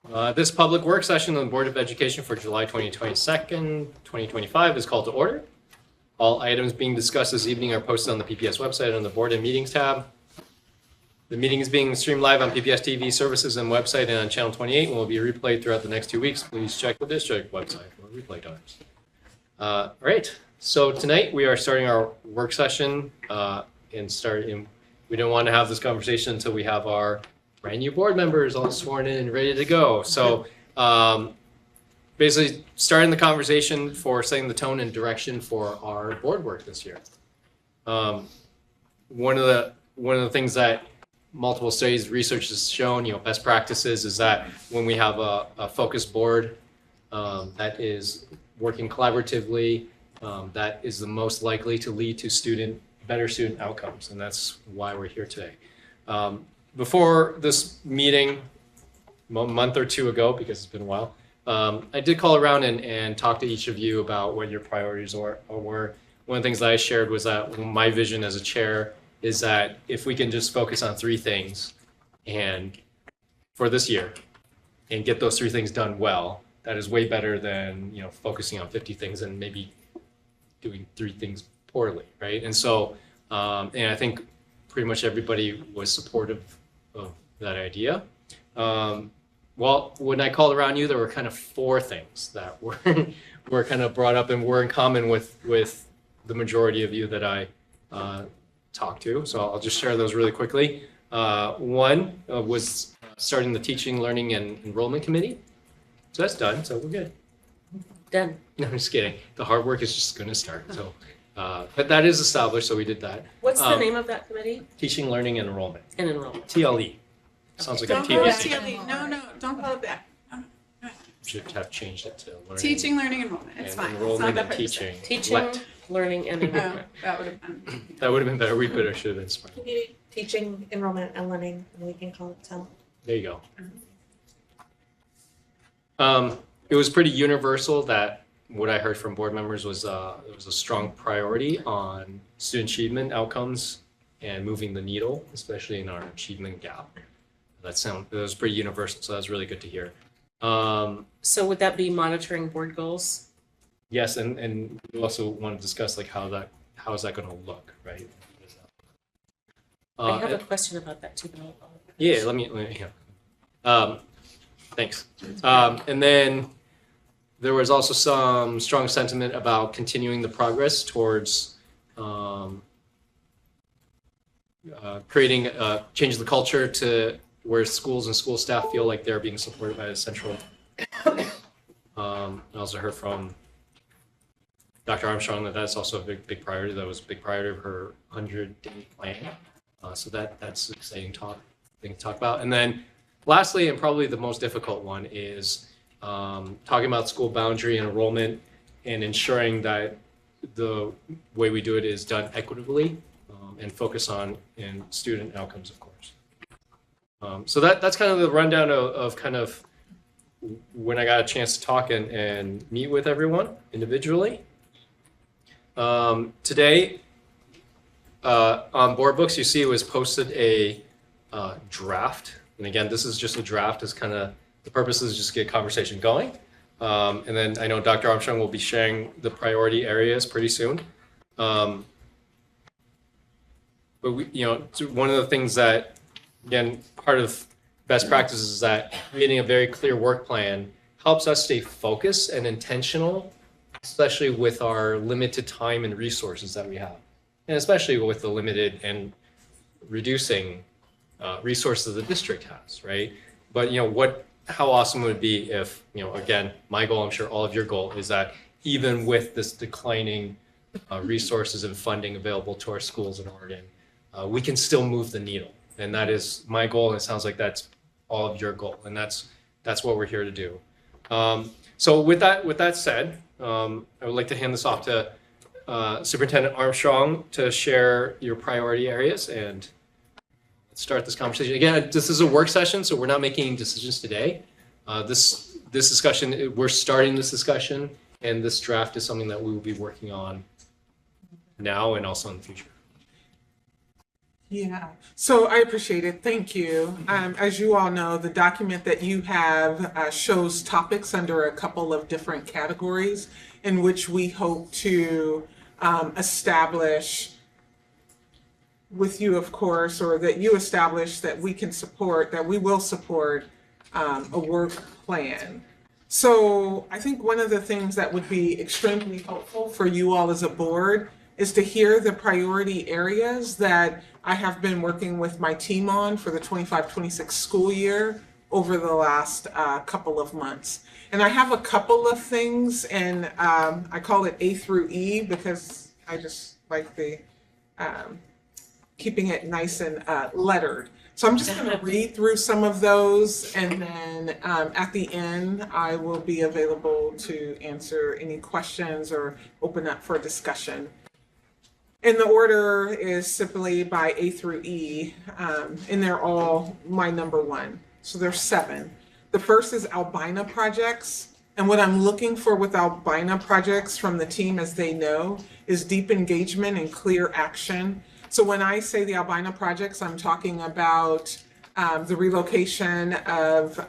This public work session on the Board of Education for July 22nd, 2025 is called to order. All items being discussed this evening are posted on the PPS website on the Board and Meetings tab. The meeting is being streamed live on PPS TV services and website and on Channel 28 and will be replayed throughout the next 2 weeks. Please check the district website for replay times. All right, so tonight we are starting our work session we don't want to have this conversation until we have our brand new board members all sworn in and ready to go. So basically starting the conversation for setting the tone and direction for our board work this year. One of the things that multiple studies, research has shown, best practices is that when we have a focused board that is working collaboratively, that is the most likely to lead to better student outcomes. And that's why we're here today. Before this meeting, a month or two ago, because it's been a while, I did call around and talk to each of you about what your priorities were. One of the things that I shared was that my vision as a chair is that if we can just focus on 3 things and for this year and get those 3 things done well, that is way better than focusing on 50 things and maybe doing 3 things poorly, right? And so, and I think pretty much everybody was supportive of that idea. Well, when I called around you, there were kind of 4 things that were kind of brought up and were in common with the majority of you that I talked to. So I'll just share those really quickly. One was starting the Teaching, Learning, and Enrollment Committee. So that's done. So we're good. Done. No, I'm just kidding. The hard work is just going to start. So, but that is established. So we did that. What's the name of that committee? Teaching, Learning, and Enrollment. And Enrollment. TLE. Sounds like a Don't call it TVC. TLE. No, don't call it that. No. Should have changed it to learning. Teaching, learning, enrollment. It's and fine. It's not enrollment that and hard to say. teaching. Teaching, learning, and No, enrollment. that would have been. That would have been better. We better should have been smart. Teaching, enrollment, and learning, and we can call it TEL. There you go. It was pretty universal that what I heard from board members was there was a strong priority on student achievement outcomes and moving the needle, especially in our achievement gap. That was pretty universal, so that was really good to hear. So would that be monitoring board goals? Yes, and we also want to discuss like how is that going to look, right? I have a question about that too. Yeah, let me thanks. And then there was also some strong sentiment about continuing the progress towards creating, changing the culture to where schools and school staff feel like they're being supported by a central. I also heard from Dr. Armstrong that that's also a big priority. That was a big priority of her 100-day plan. So that's an exciting thing to talk about. And then lastly, and probably the most difficult one is talking about school boundary and enrollment and ensuring that the way we do it is done equitably and focus on student outcomes, of course. So that's kind of the rundown of kind of when I got a chance to talk and meet with everyone individually. Today, on board books, you see it was posted a draft. And again, this is just a draft. It's kind of, the purpose is just to get conversation going. And then I know Dr. Armstrong will be sharing the priority areas pretty soon. But we, one of the things that, again, part of best practices is that creating a very clear work plan helps us stay focused and intentional, especially with our limited time and resources that we have. And especially with the limited and reducing resources the district has, right? But how awesome would it be if, again, my goal, I'm sure all of your goal is that even with this declining resources and funding available to our schools in Oregon, we can still move the needle. And that is my goal. And it sounds like that's all of your goal. And that's what we're here to do. So with that said, I would like to hand this off to Superintendent Armstrong to share your priority areas and let's start this conversation. Again, this is a work session, so we're not making any decisions today. This discussion, we're starting this discussion, and this draft is something that we will be working on now and also in the future. Yeah, so I appreciate it. Thank you. As you all know, the document that you have shows topics under a couple of different categories in which we hope to establish with you, of course, or that you establish that we can support, that we will support a work plan. So I think one of the things that would be extremely helpful for you all as a board is to hear the priority areas that I have been working with my team on for the 25-26 school year over the last couple of months. And I have a couple of things, and I call it A through E because I just like the keeping it nice and lettered. So I'm just going to read through some of those, and then at the end, I will be available to answer any questions or open up for discussion. And the order is simply by A through E, and they're all my number one. So there's 7. The first is Albina projects. And what I'm looking for with Albina projects from the team, as they know, is deep engagement and clear action. So when I say the Albina projects, I'm talking about the relocation of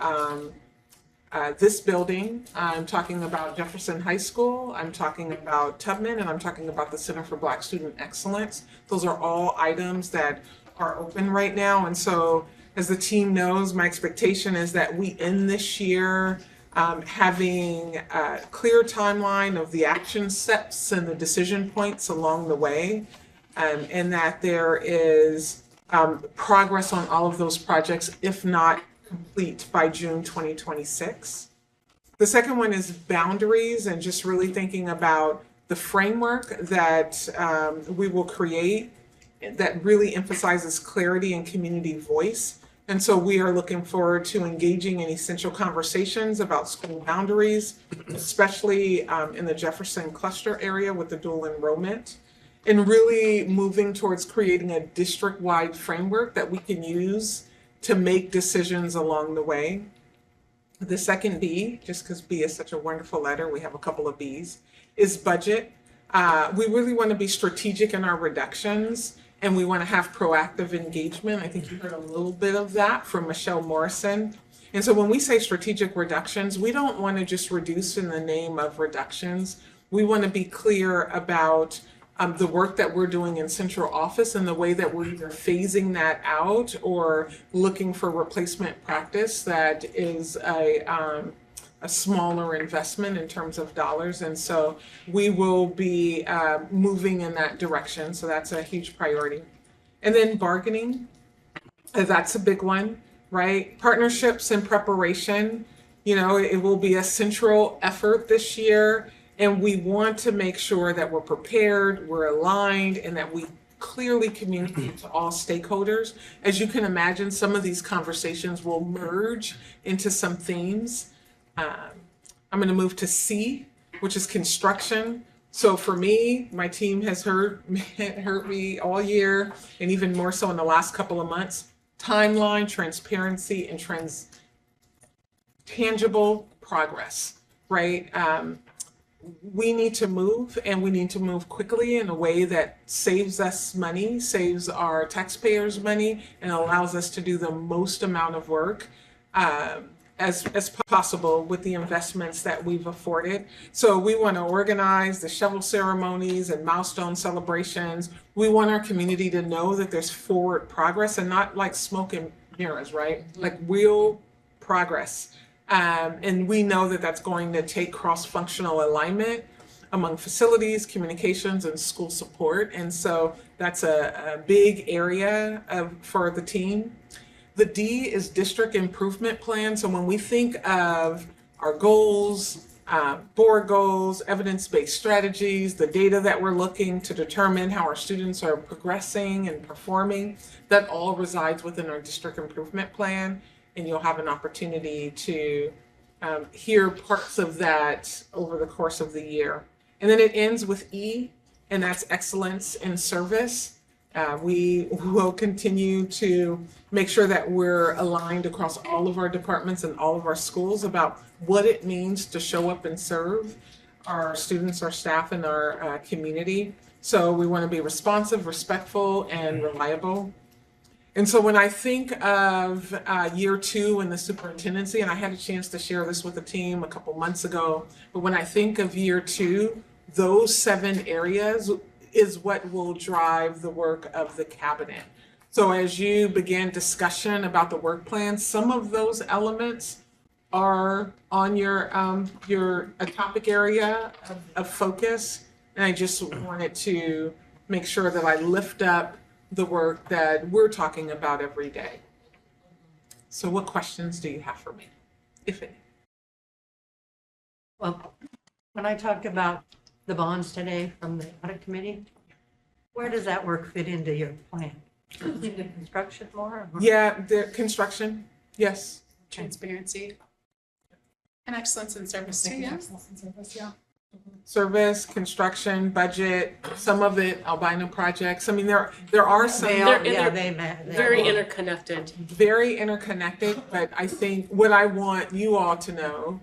this building. I'm talking about Jefferson High School. I'm talking about Tubman, and I'm talking about the Center for Black Student Excellence. Those are all items that are open right now. And so as the team knows, my expectation is that we end this year having a clear timeline of the action steps and the decision points along the way, and that there is progress on all of those projects, if not complete by June 2026. The second one is boundaries, and just really thinking about the framework that we will create that really emphasizes clarity and community voice. And so we are looking forward to engaging in essential conversations about school boundaries, especially in the Jefferson cluster area with the dual enrollment, and really moving towards creating a district-wide framework that we can use to make decisions along the way. The second B, just because B is such a wonderful letter, we have a couple of Bs, is budget. We really want to be strategic in our reductions, and we want to have proactive engagement. I think you heard a little bit of that from Michelle Morrison. And so when we say strategic reductions, we don't want to just reduce in the name of reductions. We want to be clear about the work that we're doing in central office and the way that we're either phasing that out or looking for replacement practice that is a smaller investment in terms of dollars. And so we will be moving in that direction. So that's a huge priority. And then bargaining, that's a big one, right? Partnerships and preparation, you know, it will be a central effort this year. And we want to make sure that we're prepared, we're aligned, and that we clearly communicate to all stakeholders. As you can imagine, some of these conversations will merge into some themes. I'm going to move to C, which is construction. So for me, my team has heard me all year, and even more so in the last couple of months. Timeline, transparency, and tangible progress, right? We need to move, and we need to move quickly in a way that saves us money, saves our taxpayers money, and allows us to do the most amount of work as possible with the investments that we've afforded. So we want to organize the shovel ceremonies and milestone celebrations. We want our community to know that there's forward progress and not like smoke and mirrors, right? Like real progress. And we know that that's going to take cross-functional alignment among facilities, communications, and school support. And so that's a big area for the team. The D is district improvement plan. So when we think of our goals, board goals, evidence-based strategies, the data that we're looking to determine how our students are progressing and performing, that all resides within our district improvement plan. And you'll have an opportunity to hear parts of that over the course of the year. And then it ends with E, and that's excellence in service. We will continue to make sure that we're aligned across all of our departments and all of our schools about what it means to show up and serve our students, our staff, and our community. So we want to be responsive, respectful, and reliable. And so when I think of year two in the superintendency, and I had a chance to share this with the team a couple months ago, but when I think of year two, those 7 areas is what will drive the work of the cabinet. So as you begin discussion about the work plan, some of those elements are on your a topic area of focus. And I just wanted to make sure that I lift up the work that we're talking about every day. So what questions do you have for me, if any? Well, when I talked about the bonds today from the audit committee, where does that work fit into your plan? Into construction more? or- Yeah, the construction, yes. Transparency. And excellence in service too, yeah. Service, construction, budget, some of it albino projects. I mean, there are some. They They're- all, yeah, they're they Very all- interconnected. Very interconnected, but I think what I want you all to know,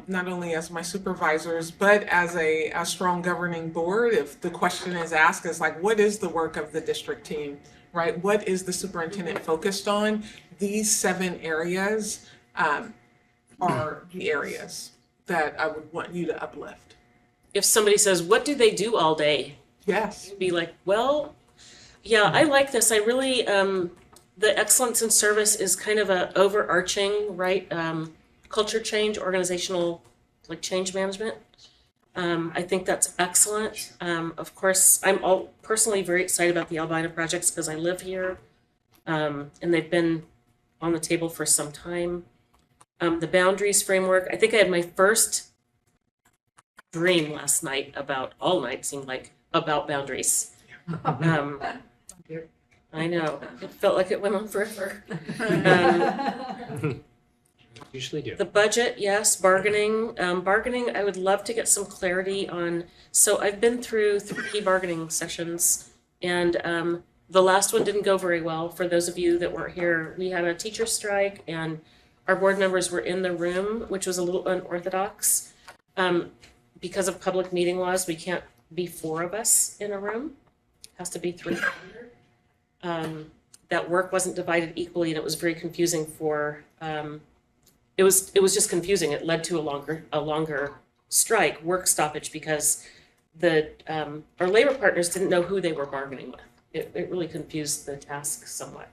not only as my supervisors, but as a strong governing board, if the question is asked, is like, what is the work of the district team, right? What is the superintendent focused on? These 7 areas are the areas that I would want you to uplift. If somebody says, what do they do all day? Yes. Be like, well, yeah, I like this. I really, the excellence in service is kind of a overarching, right? Culture change, organizational, like change management. I think that's excellent. Of course, I'm all personally very excited about the Albina projects because I live here. And they've been on the table for some time. The boundaries framework, I think I had my first dream last night all night seemed like, about boundaries. I know, it felt like it went on forever. Usually do. The budget, yes, bargaining. Bargaining, I would love to get some clarity on, so I've been through 3 bargaining sessions and the last one didn't go very well. For those of you that weren't here, we had a teacher strike and our board members were in the room, which was a little unorthodox. Because of public meeting laws, we can't be 4 of us in a room. It has to be 3. That work wasn't divided equally and it was very confusing for, it was just confusing. It led to a longer strike, work stoppage, because our labor partners didn't know who they were bargaining with. It really confused the task somewhat.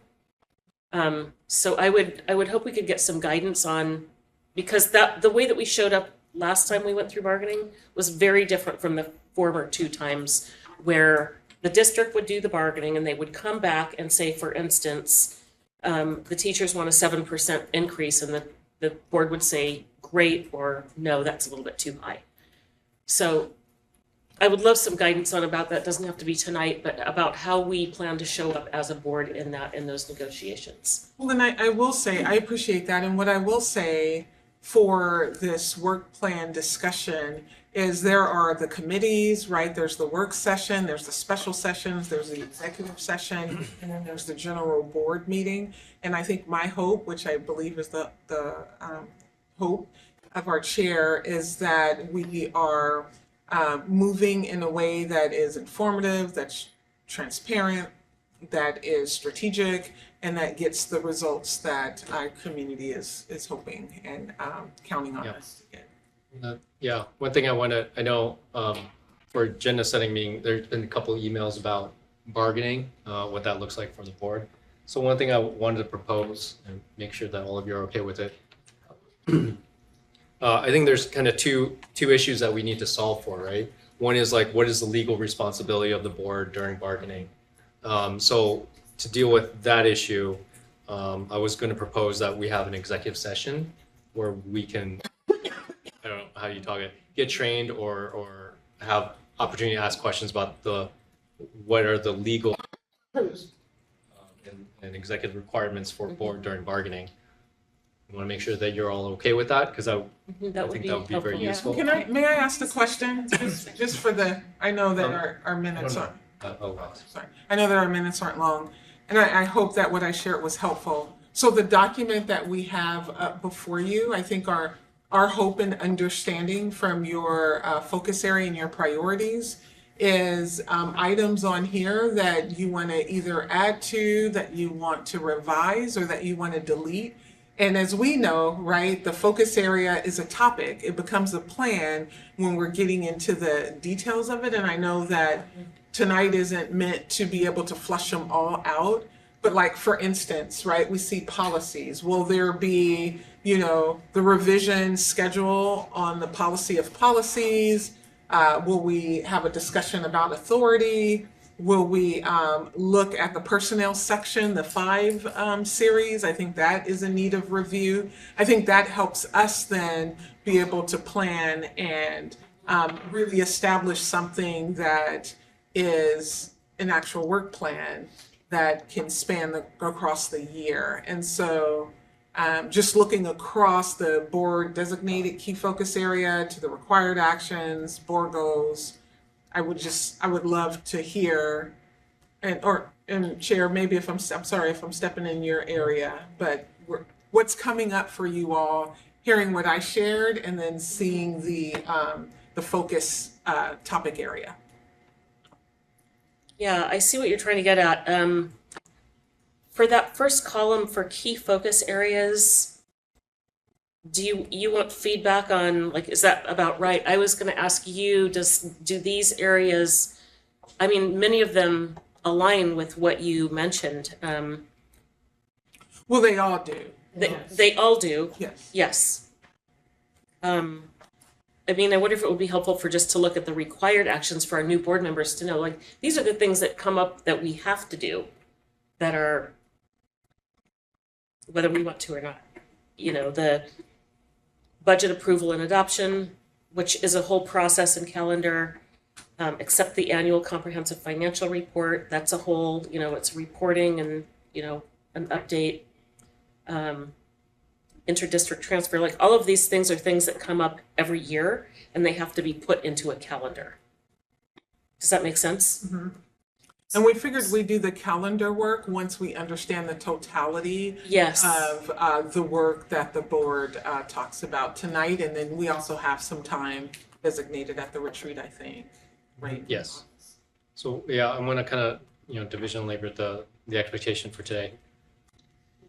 So I would hope we could get some guidance on, because the way that we showed up last time we went through bargaining was very different from the former 2 times where the district would do the bargaining and they would come back and say, for instance, the teachers want a 7% increase and the board would say, great, or no, that's a little bit too high. So I would love some guidance on about that. Doesn't have to be tonight, but about how we plan to show up as a board in those negotiations. Well, and I will say, I appreciate that. And what I will say for this work plan discussion is there are the committees, right? There's the work session, there's the special sessions, there's the executive session, and then there's the general board meeting. And I think my hope, which I believe is the hope of our chair, is that we are moving in a way that is informative, that's transparent, that is strategic, and that gets the results that our community is hoping and counting on us to get. Yeah, one thing I know for agenda setting meeting, there's been a couple of emails about bargaining, what that looks like for the board. So one thing I wanted to propose and make sure that all of you are okay with it. I think there's kind of two issues that we need to solve for, right? One is like, what is the legal responsibility of the board during bargaining? So to deal with that issue, I was going to propose that we have an executive session where we can, I don't know how you talk it, get trained or have opportunity to ask questions about what are the legal and executive requirements for board during bargaining. I want to make sure that you're all okay with that, because I think that would be very useful. May I ask the question, just for I know that our minutes are. Sorry. I know that our minutes aren't long, and I hope that what I shared was helpful. So the document that we have before you, I think our hope and understanding from your focus area and your priorities is items on here that you want to either add to, that you want to revise, or that you want to delete. And as we know, right, the focus area is a topic. It becomes a plan when we're getting into the details of it. And I know that tonight isn't meant to be able to flush them all out. But like, for instance, right, we see policies. Will there be, the revision schedule on the policy of policies? Will we have a discussion about authority? Will we look at the personnel section, the 5 series? I think that is in need of review. I think that helps us then be able to plan and really establish something that is an actual work plan that can span across the year. And so just looking across the board designated key focus area to the required actions, board goals, I would love to hear, and Chair, maybe I'm sorry if I'm stepping in your area, but what's coming up for you all, hearing what I shared, and then seeing the focus topic area. Yeah, I see what you're trying to get at. For that first column for key focus areas, do you want feedback on, like, is that about right? I was going to ask you, do these areas, I mean, many of them align with what you mentioned. Well, they all do. They all do. Yes. Yes. I mean, I wonder if it would be helpful for just to look at the required actions for our new board members to know, like, these are the things that come up that we have to do, that are, whether we want to or not. The budget approval and adoption, which is a whole process and calendar, accept the annual comprehensive financial report. That's a whole, it's reporting and, an update. Interdistrict transfer, like, all of these things are things that come up every year and they have to be put into a calendar. Does that make sense? Mm-hmm. And we figured we'd do the calendar work once we understand the totality Yes. of the work that the board talks about tonight. And then we also have some time designated at the retreat, I think, right? Yes. So yeah, I'm gonna kind of, division labor the expectation for today.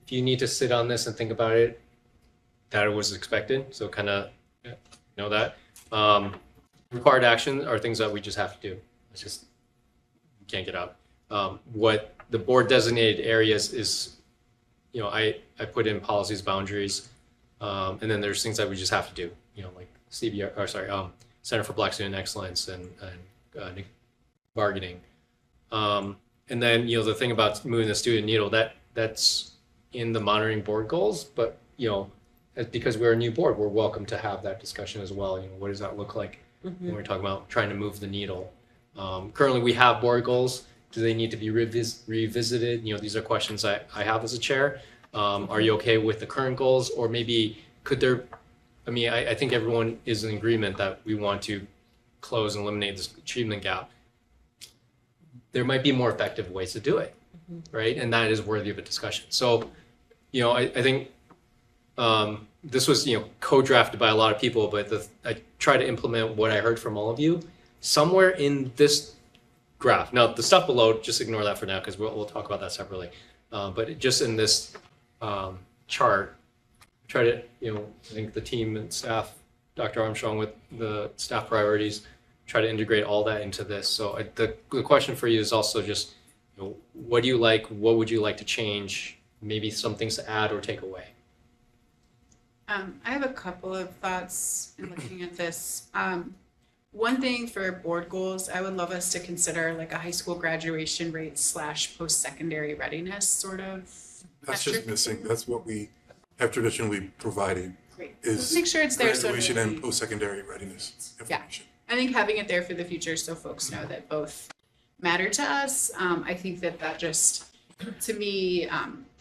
If you need to sit on this and think about it, that was expected, so kind of know that. Required action are things that we just have to do. It's just, you can't get out. What the board designated areas is, I put in policies, boundaries, and then there's things that we just have to do, like Center for Black Student Excellence and bargaining. And then, the thing about moving the student needle, that's in the monitoring board goals, but, because we're a new board, we're welcome to have that discussion as well. What does that look like when we're talking about trying to move the needle? Currently, we have board goals. Do they need to be revisited? These are questions I have as a chair. Are you okay with the current goals? Or maybe could there, I think everyone is in agreement that we want to close and eliminate this achievement gap. There might be more effective ways to do it, right? And that is worthy of a discussion. So, I think this was, co-drafted by a lot of people, but I try to implement what I heard from all of you somewhere in this graph. Now, the stuff below, just ignore that for now because we'll talk about that separately. But just in this chart, try to, I think the team and staff, Dr. Armstrong with the staff priorities, try to integrate all that into this. So the question for you is also just, what do you like? What would you like to change? Maybe some things to add or take away. I have a couple of thoughts in looking at this. One thing for board goals, I would love us to consider like a high school graduation rate / post-secondary readiness sort of That's metric. just missing. That's what we have traditionally provided Great. is Make sure it's there so graduation that and post-secondary readiness information. I think having it there for the future so folks know that both matter to us. I think that just, to me,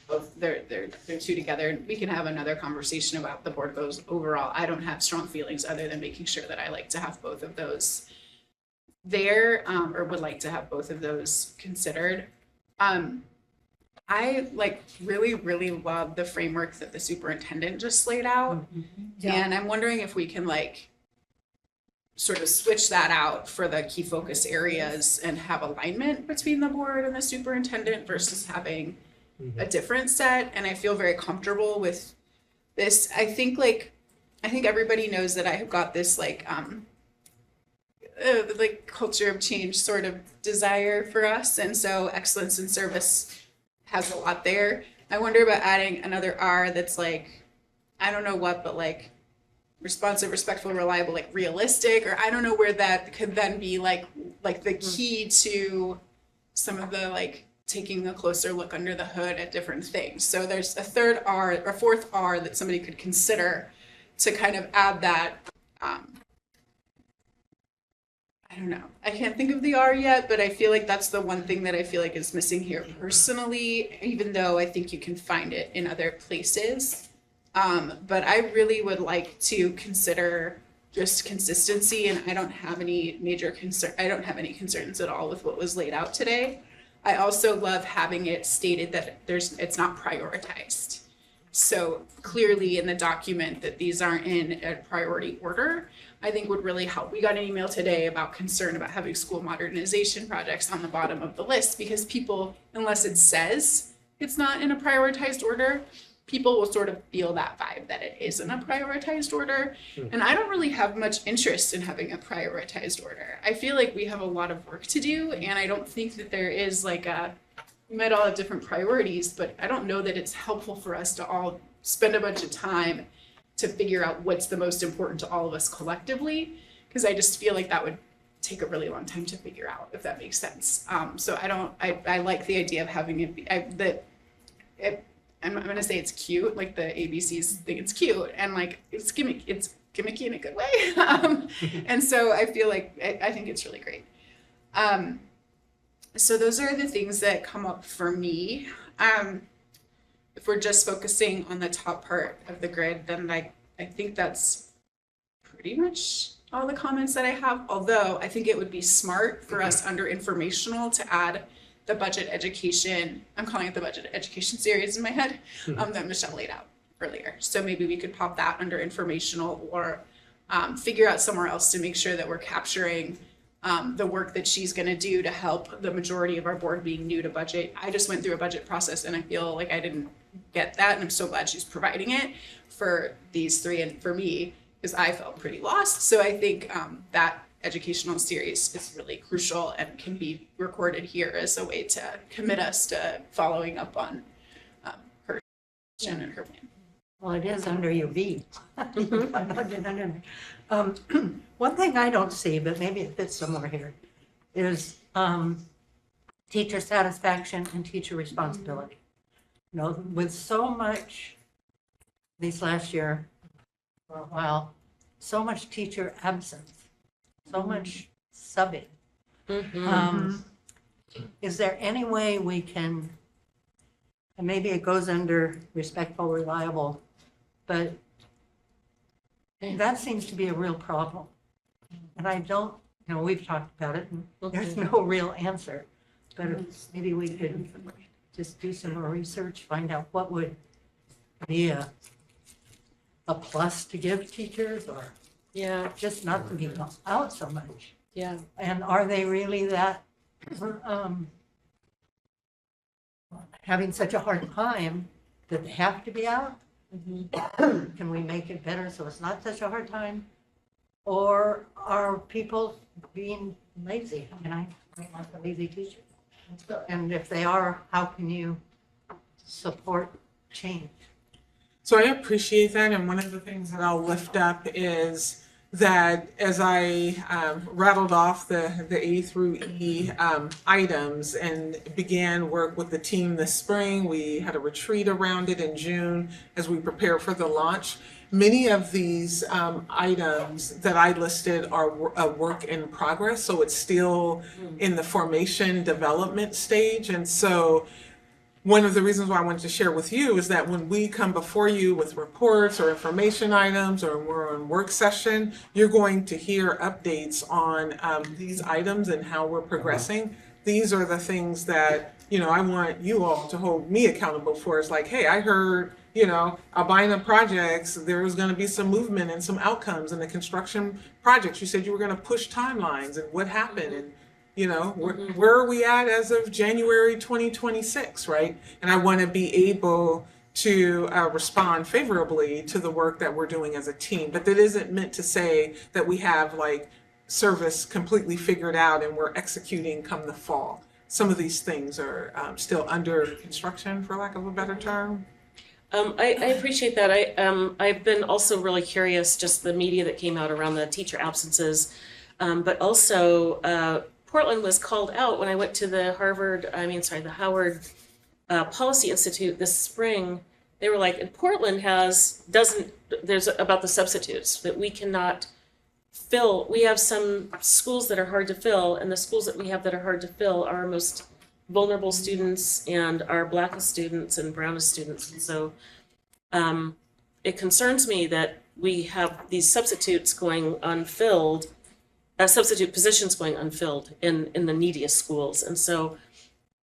both they're two together. We can have another conversation about the board goals overall. I don't have strong feelings other than making sure that I like to have both of those there, or would like to have both of those considered. I really love the framework that the superintendent just laid out. Yeah. And I'm wondering if we can sort of switch that out for the key focus areas and have alignment between the board and the superintendent versus having a different set. And I feel very comfortable with this. I think everybody knows that I have got this like culture of change sort of desire for us. And so excellence in service has a lot there. I wonder about adding another R that's like, I don't know what, but like responsive, respectful, reliable, like realistic, or I don't know where that could then be like the key to some of the like taking a closer look under the hood at different things. So there's a third R or fourth R that somebody could consider to kind of add that. I don't know. I can't think of the R yet, but I feel like that's the one thing that I feel like is missing here personally, even though I think you can find it in other places. But I really would like to consider just consistency, and I don't have any major concern. I don't have any concerns at all with what was laid out today. I also love having it stated that it's not prioritized. So clearly in the document that these aren't in a priority order, I think would really help. We got an email today about concern about having school modernization projects on the bottom of the list because people, unless it says it's not in a prioritized order, people will sort of feel that vibe that it is in a prioritized order. And I don't really have much interest in having a prioritized order. I feel like we have a lot of work to do, and I don't think that there is like we might all have different priorities, but I don't know that it's helpful for us to all spend a bunch of time to figure out what's the most important to all of us collectively, because I just feel like that would take a really long time to figure out, if that makes sense. So I like the idea of having it be, I'm gonna say it's cute, like the ABCs think it's cute, and like it's gimmicky in a good way. And so I feel like, I think it's really great. So those are the things that come up for me. If we're just focusing on the top part of the grid, then I think that's pretty much all the comments that I have. Although I think it would be smart for us under informational to add the budget education, I'm calling it the budget education series in my head, that Michelle laid out earlier. So maybe we could pop that under informational, or figure out somewhere else to make sure that we're capturing the work that she's going to do to help the majority of our board being new to budget. I just went through a budget process and I feel like I didn't get that, and I'm so glad she's providing it for these three and for me, because I felt pretty lost. So I think that educational series is really crucial and can be recorded here as a way to commit us to following up on her vision and her plan. Well, it is under your V. One thing I don't see, but maybe it fits somewhere here, is teacher satisfaction and teacher responsibility. You know, with so much, these last year, for a while, so much teacher absence, so much subbing. Is there any way we can, and maybe it goes under respectful, reliable, but that seems to be a real problem. And I don't, you know, we've talked about it, and there's no real answer. But maybe we could just do some more research, find out what would be a plus to give teachers, or just not to be out so much. Yeah. And are they really that having such a hard time that they have to be out? Can we make it better so it's not such a hard time? Or are people being lazy? I mean, I don't like a lazy teacher. And if they are, how can you support change? So I appreciate that, and one of the things that I'll lift up is that as I rattled off the A through E items and began work with the team this spring, we had a retreat around it in June as we prepare for the launch. Many of these items that I listed are a work in progress, so it's still in the formation development stage. And so one of the reasons why I wanted to share with you is that when we come before you with reports or information items, or we're on work session, you're going to hear updates on these items and how we're progressing. These are the things that, you know, I want you all to hold me accountable for. It's like, hey, I heard, Albina projects, there was gonna be some movement and some outcomes in the construction projects. You said you were gonna push timelines, and what happened? And, where are we at as of January 2026, right? And I wanna be able to respond favorably to the work that we're doing as a team. But that isn't meant to say that we have like service completely figured out and we're executing come the fall. Some of these things are still under construction, for lack of a better term. I appreciate that. I've been also really curious, just the media that came out around the teacher absences. But also, Portland was called out when I went to the Howard Policy Institute this spring. They were like, and Portland there's about the substitutes that we cannot fill. We have some schools that are hard to fill, and the schools that we have that are hard to fill are our most vulnerable students and our blackest students and brownest students. And so it concerns me that we have these substitutes going unfilled, substitute positions going unfilled in the neediest schools. And so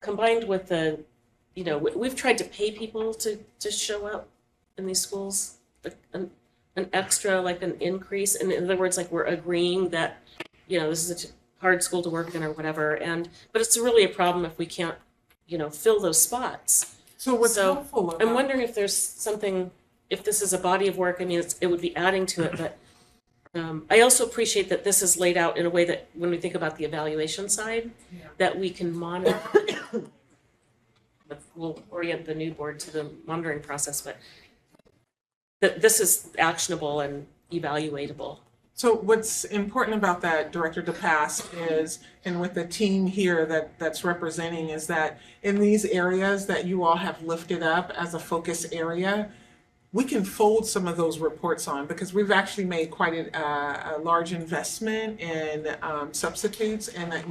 combined with we've tried to pay people to show up in these schools, an extra, like an increase. And in other words, like we're agreeing that, this is a hard school to work in or whatever. But it's really a problem if we can't, fill those spots. So what's helpful about I'm wondering if there's something, if this is a body of work, it would be adding to it, but I also appreciate that this is laid out in a way that when we think about the evaluation side, that we can monitor. We'll orient the new board to the monitoring process, but that this is actionable and evaluatable. So what's important about that, Director DePass, is, and with the team here that's representing, is that in these areas that you all have lifted up as a focus area, we can fold some of those reports on, because we've actually made quite a large investment in substitutes, and that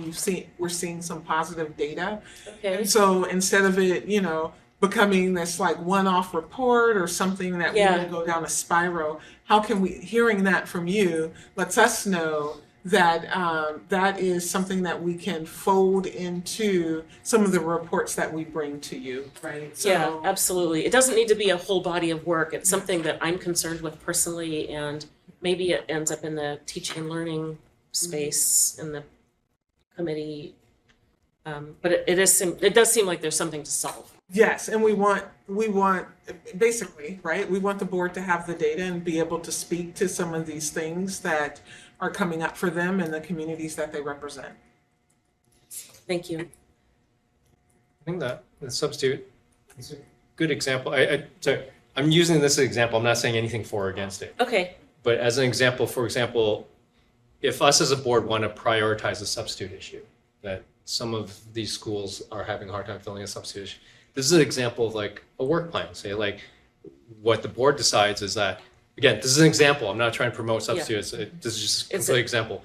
we're seeing some positive data. Okay. And so instead of it, becoming this like one-off report or something that we will go down a spiral, how can we, hearing that from you, lets us know that that is something that we can fold into some of the reports that we bring to you, right? Yeah, absolutely. It doesn't need to be a whole body of work. It's something that I'm concerned with personally, and maybe it ends up in the teaching and learning space in the committee. But it does seem like there's something to solve. Yes, and we want basically, right? We want the board to have the data and be able to speak to some of these things that are coming up for them and the communities that they represent. Thank you. I think that the substitute is a good example. So I'm using this as an example. I'm not saying anything for or against it. Okay. But as an example, for example, if us as a board want to prioritize the substitute issue, that some of these schools are having a hard time filling a substitute issue, this is an example of like a work plan. Say like what the board decides is that, again, this is an example. I'm not trying to promote substitutes. This is just a complete example.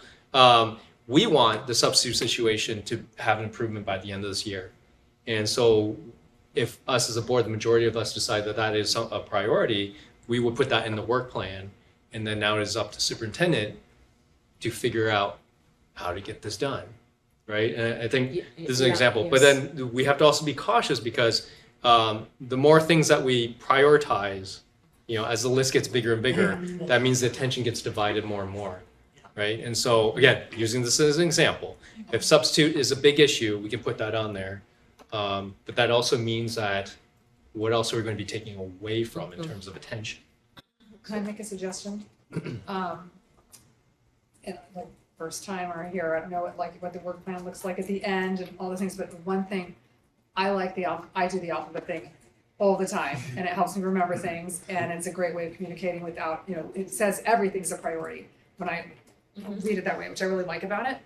We want the substitute situation to have an improvement by the end of this year. And so if us as a board, the majority of us decide that that is a priority, we would put that in the work plan. And then now it is up to superintendent to figure out how to get this done, right? And I think this is an example. But then we have to also be cautious, because the more things that we prioritize, as the list gets bigger and bigger, that means the attention gets divided more and more, right? And so again, using this as an example, if substitute is a big issue, we can put that on there. But that also means that what else are we going to be taking away from in terms of attention? Can I make a suggestion? And like first timer here, I don't know what the work plan looks like at the end and all the things, but the one thing I do the alphabet thing all the time, and it helps me remember things, and it's a great way of communicating without, it says everything's a priority when I read it that way, which I really like about it.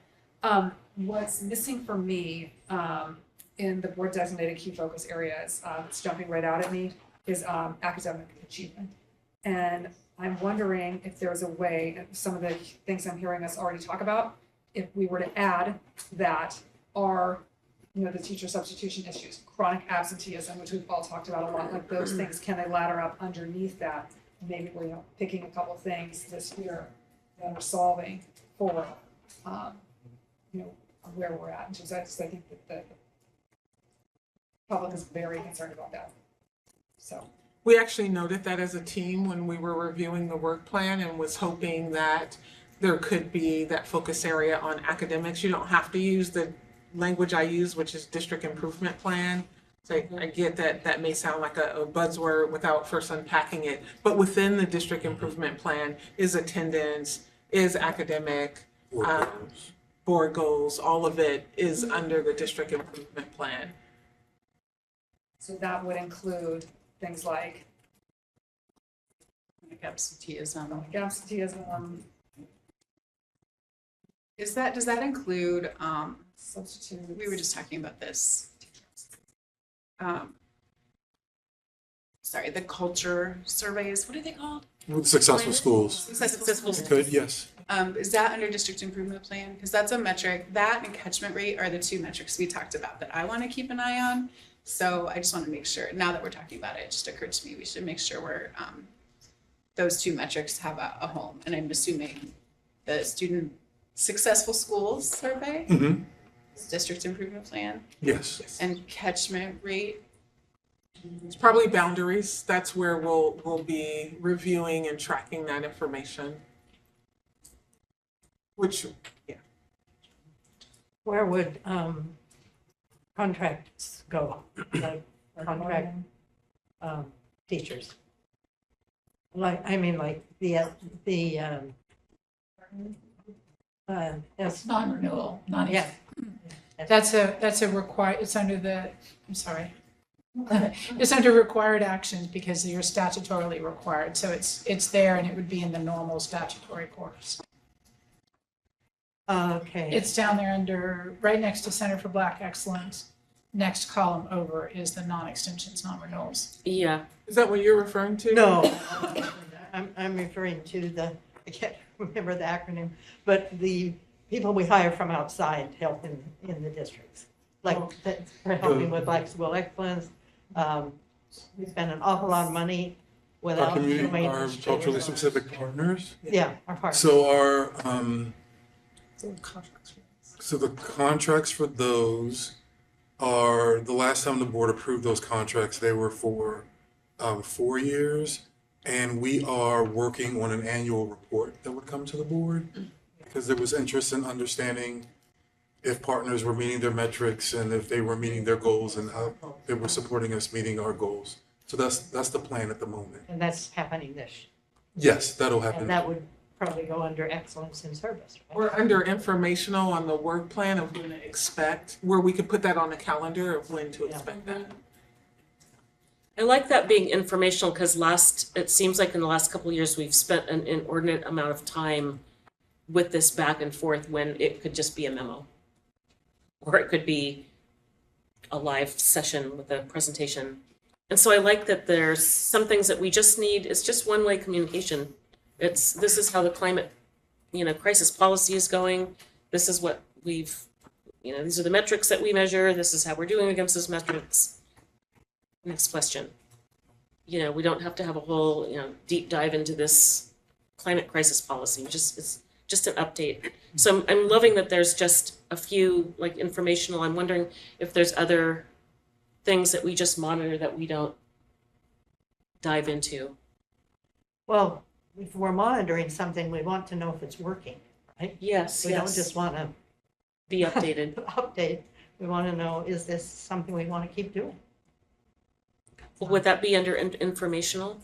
What's missing for me in the board designated key focus areas, it's jumping right out at me, is academic achievement. And I'm wondering if there's a way, some of the things I'm hearing us already talk about, if we were to add that are, the teacher substitution issues, chronic absenteeism, which we've all talked about a lot, like those things, can they ladder up underneath that? Maybe we're, picking a couple things this year that are solving for, where we're at. And I think that the public is very concerned about that. So. We actually noted that as a team when we were reviewing the work plan and was hoping that there could be that focus area on academics. You don't have to use the language I use, which is district improvement plan. So I get that that may sound like a buzzword without first unpacking it, but within the district improvement plan is attendance, is academic, board goals, all of it is under the district improvement plan. So that would include things like Like absenteeism. absenteeism, Does that include, substitutes. we were just talking about this. Sorry, the culture surveys, what are they called? With successful schools. Successful schools. Good, yes. Is that under district improvement plan? Because that's a metric, that and catchment rate are the two metrics we talked about that I want to keep an eye on. So I just want to make sure, now that we're talking about it, it just occurred to me, we should make sure we're, those two metrics have a home. And I'm assuming the student successful schools survey, Mm-hmm. district improvement plan, Yes. and catchment rate. It's probably boundaries. That's where we'll be reviewing and tracking that information. Which, yeah. Where would contracts go? Like contract teachers? Like, I mean, like yes. Non-renewal, Yeah. That's a required, it's under the, I'm sorry. It's under required actions because you're statutorily required, so it's there and it would be in the normal statutory course. Okay. It's down there under, right next to Center for Black Excellence. Next column over is the non-extensions, non-renewals. Yeah, Is that what you're referring to? No, I'm referring to I can't remember the acronym, but the people we hire from outside help in the districts. Like, for helping with Black School Excellence. We spend an awful lot of money Our without. community, doing our this. culturally specific partners. Yeah, our partners. So so the contracts for those are, the last time the board approved those contracts, they were for 4 years. And we are working on an annual report that would come to the board because there was interest in understanding if partners were meeting their metrics and if they were meeting their goals and how they were supporting us meeting our goals. So that's the plan at the moment. And that's happening this, Yes, that'll and happen. that would probably go under excellence in service, right? We're under informational on the work plan of when to expect, where we could put that on the calendar of when to expect that. I like that being informational because it seems like in the last couple of years, we've spent an inordinate amount of time with this back and forth when it could just be a memo. Or it could be a live session with a presentation. And so I like that there's some things that we just need, it's just one-way communication. This is how the climate, crisis policy is going. This is what these are the metrics that we measure. This is how we're doing against those metrics. Next question. We don't have to have a whole, deep dive into this climate crisis policy. It's just an update. So I'm loving that there's just a few informational. I'm wondering if there's other things that we just monitor that we don't dive into. Well, if we're monitoring something, we want to know if it's working, right? Yes, We don't yes. just want to Be updated. update. We want to know, is this something we want to keep doing? Would that be under informational?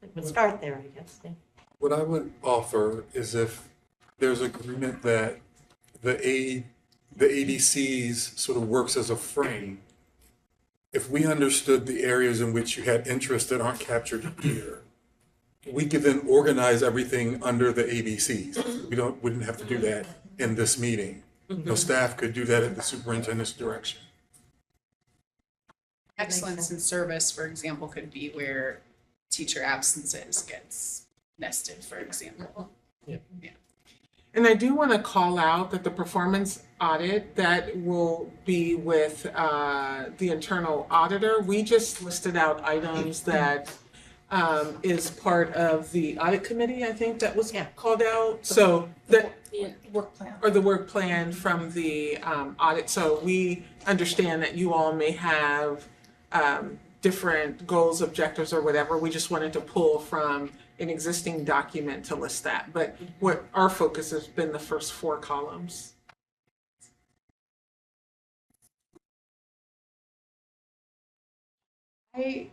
It would start there, I guess. Yeah. What I would offer is if there's agreement that the ADCs sort of works as a frame, if we understood the areas in which you had interest that aren't captured here, we could then organize everything under the ABCs. We wouldn't have to do that in this meeting. Staff could do that at the superintendent's direction. Excellence in service, for example, could be where teacher absences gets nested, for example. And I do want to call out that the performance audit that will be with the internal auditor, we just listed out items that is part of the audit committee, I think that was called out. So that, Work plan. or the work plan from the audit. So we understand that you all may have different goals, objectives, or whatever. We just wanted to pull from an existing document to list that. But what our focus has been the first 4 columns. I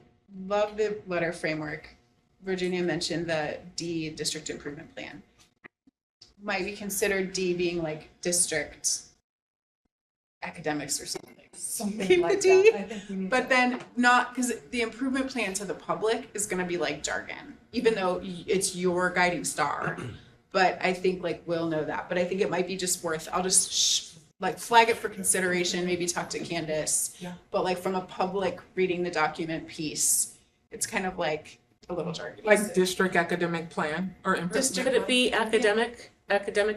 love the letter framework. Virginia mentioned the D district improvement plan. Might we consider D being like district academics or something? Something Keep like the D, that. I think we need but to- then not, because the improvement plan to the public is gonna be like jargon, even though it's your guiding star. But I think like we'll know that, but I think it might be just worth, I'll just like flag it for consideration, maybe talk to Candace. Yeah. But like from a public reading the document piece, it's kind of like a little jargon. Like district academic plan or improvement. Could it be academic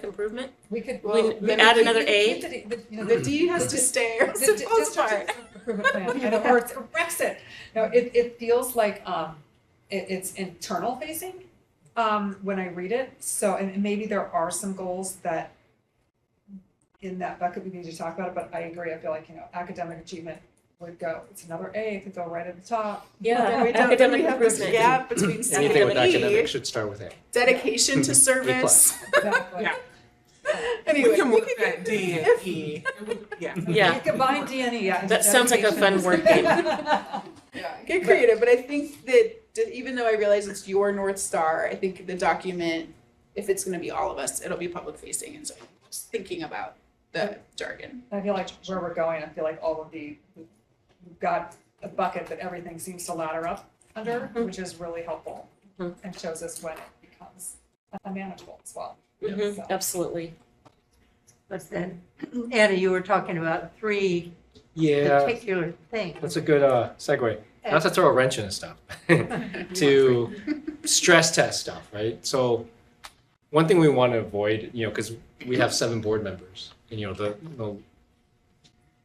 improvement? We could. Well, We then add we- another A? Keep the D, you know, The D has to stay, or the it's the most part. district improvement plan, you know, or it's Brexit. No, it feels like, it's internal facing, when I read it. So, and maybe there are some goals that in that bucket we need to talk about it, but I agree. I feel like, you know, academic achievement would go, it's another A, it could go right at the top. Yeah, We don't, then academic we have this improvement. gap between C Anything with and E, academics should start with A. dedication to service. Exactly. Yeah. Anyway, We can we work could that D and if- E. Yeah. Yeah. You combine D and E, yeah. into That sounds like a fun word game. get creative, but I think that even though I realize it's your North Star, I think the document, if it's gonna be all of us, it'll be public facing, and so I'm just thinking about the jargon. I feel like where we're going, I feel like all of we've got a bucket that everything seems to ladder up under, which is really helpful Mhm. and shows us when it becomes manageable as well. Mhm, So- absolutely. But then, Anna, you were talking about 3 Yeah, particular things. that's a good segue. Not to throw a wrench into stuff, to stress test stuff, right? So one thing we want to avoid, you know, because we have 7 board members, and, you know, the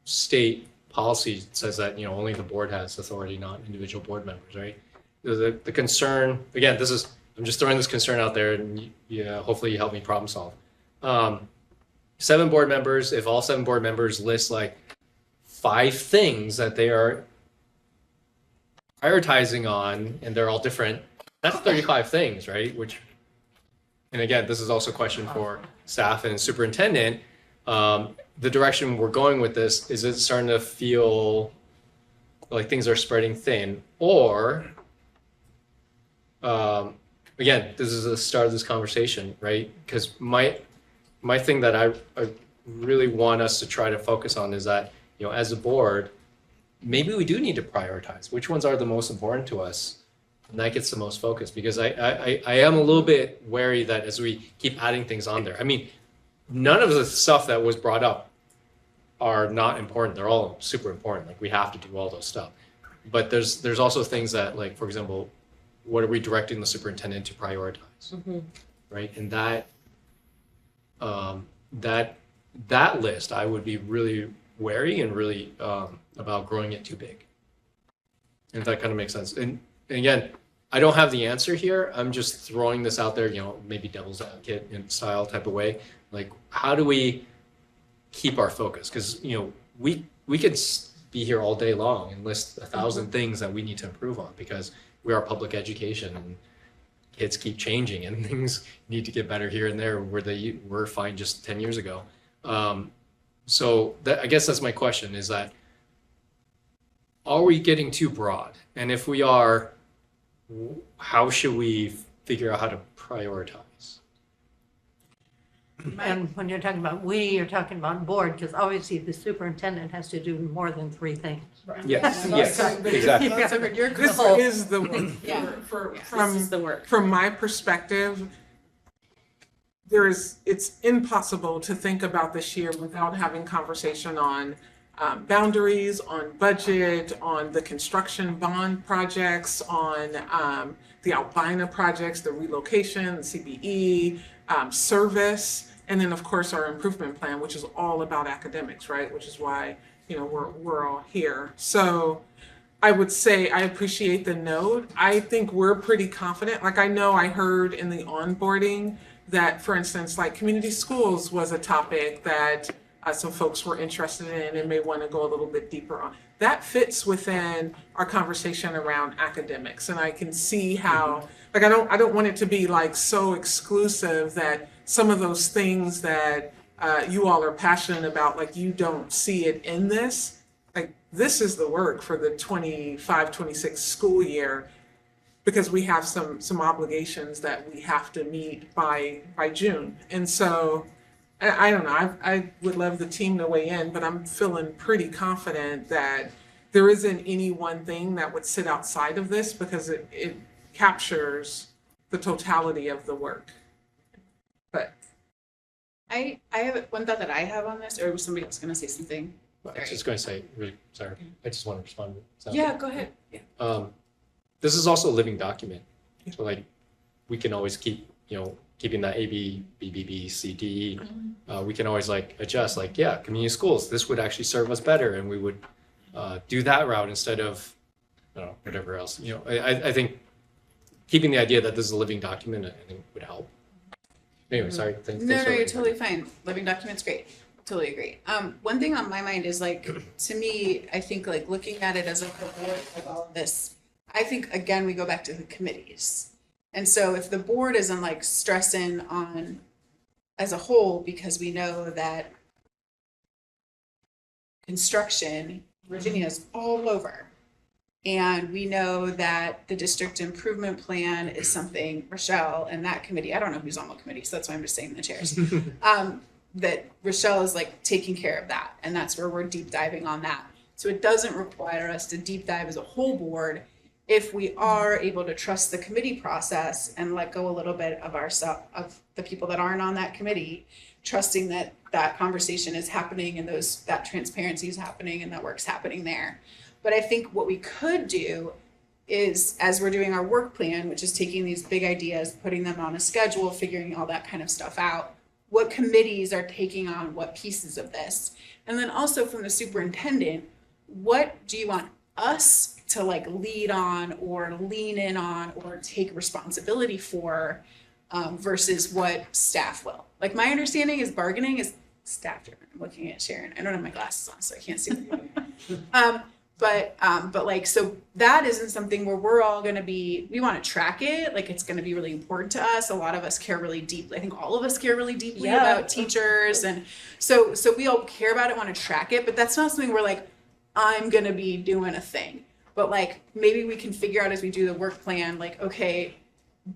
state policy says that, you know, only the board has authority, not individual board members, right? The concern, again, I'm just throwing this concern out there, and hopefully you help me problem solve. 7 board members, if all 7 board members list like 5 things that they are prioritizing on, and they're all different, that's 35 things, right? Which, and again, this is also a question for staff and superintendent. The direction we're going with this, is it starting to feel like things are spreading thin? Or, again, this is the start of this conversation, right? Because my thing that I really want us to try to focus on is that, you know, as a board, maybe we do need to prioritize which ones are the most important to us, and that gets the most focus. Because I am a little bit wary that as we keep adding things on there, I mean, none of the stuff that was brought up are not important. They're all super important. Like, we have to do all those stuff. But there's also things that, like, for example, what are we directing the superintendent to prioritize, Mhm. right? And that list, I would be really wary and really about growing it too big. And if that kind of makes sense. And again, I don't have the answer here. I'm just throwing this out there, you know, maybe devil's advocate in style type of way. Like, how do we keep our focus? Because, you know, we could be here all day long and list 1,000 things that we need to improve on, because we are public education and kids keep changing and things need to get better here and there where they were fine just 10 years ago. So I guess that's my question, is that, are we getting too broad? And if we are, how should we figure out how to prioritize? And when you're talking about we, you're talking about board, because obviously the superintendent has to do more than 3 things. Yes, yes, exactly. That's a- you're This cool. is the one. Yeah. For, Yeah. This is the work. from my perspective, it's impossible to think about this year without having conversation on boundaries, on budget, on the construction bond projects, on the Albina projects, the relocation, the CBE, service, and then of course our improvement plan, which is all about academics, right? Which is why, you know, we're all here. So I would say I appreciate the note. I think we're pretty confident. Like, I know I heard in the onboarding that, for instance, like community schools was a topic that some folks were interested in and may want to go a little bit deeper on. That fits within our conversation around academics, and I can see how, like, I don't want it to be like so exclusive that some of those things that you all are passionate about, like, you don't see it in this. Like, this is the work for the 25-26 school year, because we have some obligations that we have to meet by June. And so I don't know, I would love the team to weigh in, but I'm feeling pretty confident that there isn't any one thing that would sit outside of this, because it captures the totality of the work. But I have one thought that I have on this, or was somebody else gonna say something? I was just going to say, really, sorry, I just want to respond. Yeah, go ahead. Yeah. This is also a living document. So like, we can always keep, keeping that A, B, B, B, B, C, D. We can always like adjust, like, yeah, community schools, this would actually serve us better. And we would do that route instead of, whatever else. I think keeping the idea that this is a living document, I think would help. Anyway, sorry. Thanks No, for you're letting me totally fine. Living document's great. Totally agree. One thing on my mind is, like, to me, I think, like, looking at it as a board of all of this, I think, again, we go back to the committees. And so if the board isn't, like, stressing on as a whole, because we know that construction, Virginia's all over. And we know that the district improvement plan is something, Rochelle and that committee, I don't know who's on the committee, so that's why I'm just saying the chairs. That Rochelle is like taking care of that, and that's where we're deep diving on that. So it doesn't require us to deep dive as a whole board if we are able to trust the committee process and let go a little bit of of the people that aren't on that committee, trusting that that conversation is happening and that transparency is happening and that work's happening there. But I think what we could do is, as we're doing our work plan, which is taking these big ideas, putting them on a schedule, figuring all that kind of stuff out, what committees are taking on what pieces of this? And then also from the superintendent, what do you want us to like lead on or lean in on or take responsibility for versus what staff will? Like, my understanding is bargaining is staff driven. I'm looking at Sharon. I don't have my glasses on, so I can't see what you're doing. But like, so that isn't something where we're all going to be, we want to track it. Like, it's going to be really important to us. A lot of us care really deeply. I think all of us care really deeply about teachers. And so we all care about it, want to track it, but that's not something we're like, I'm going to be doing a thing. But like, maybe we can figure out as we do the work plan, like, okay,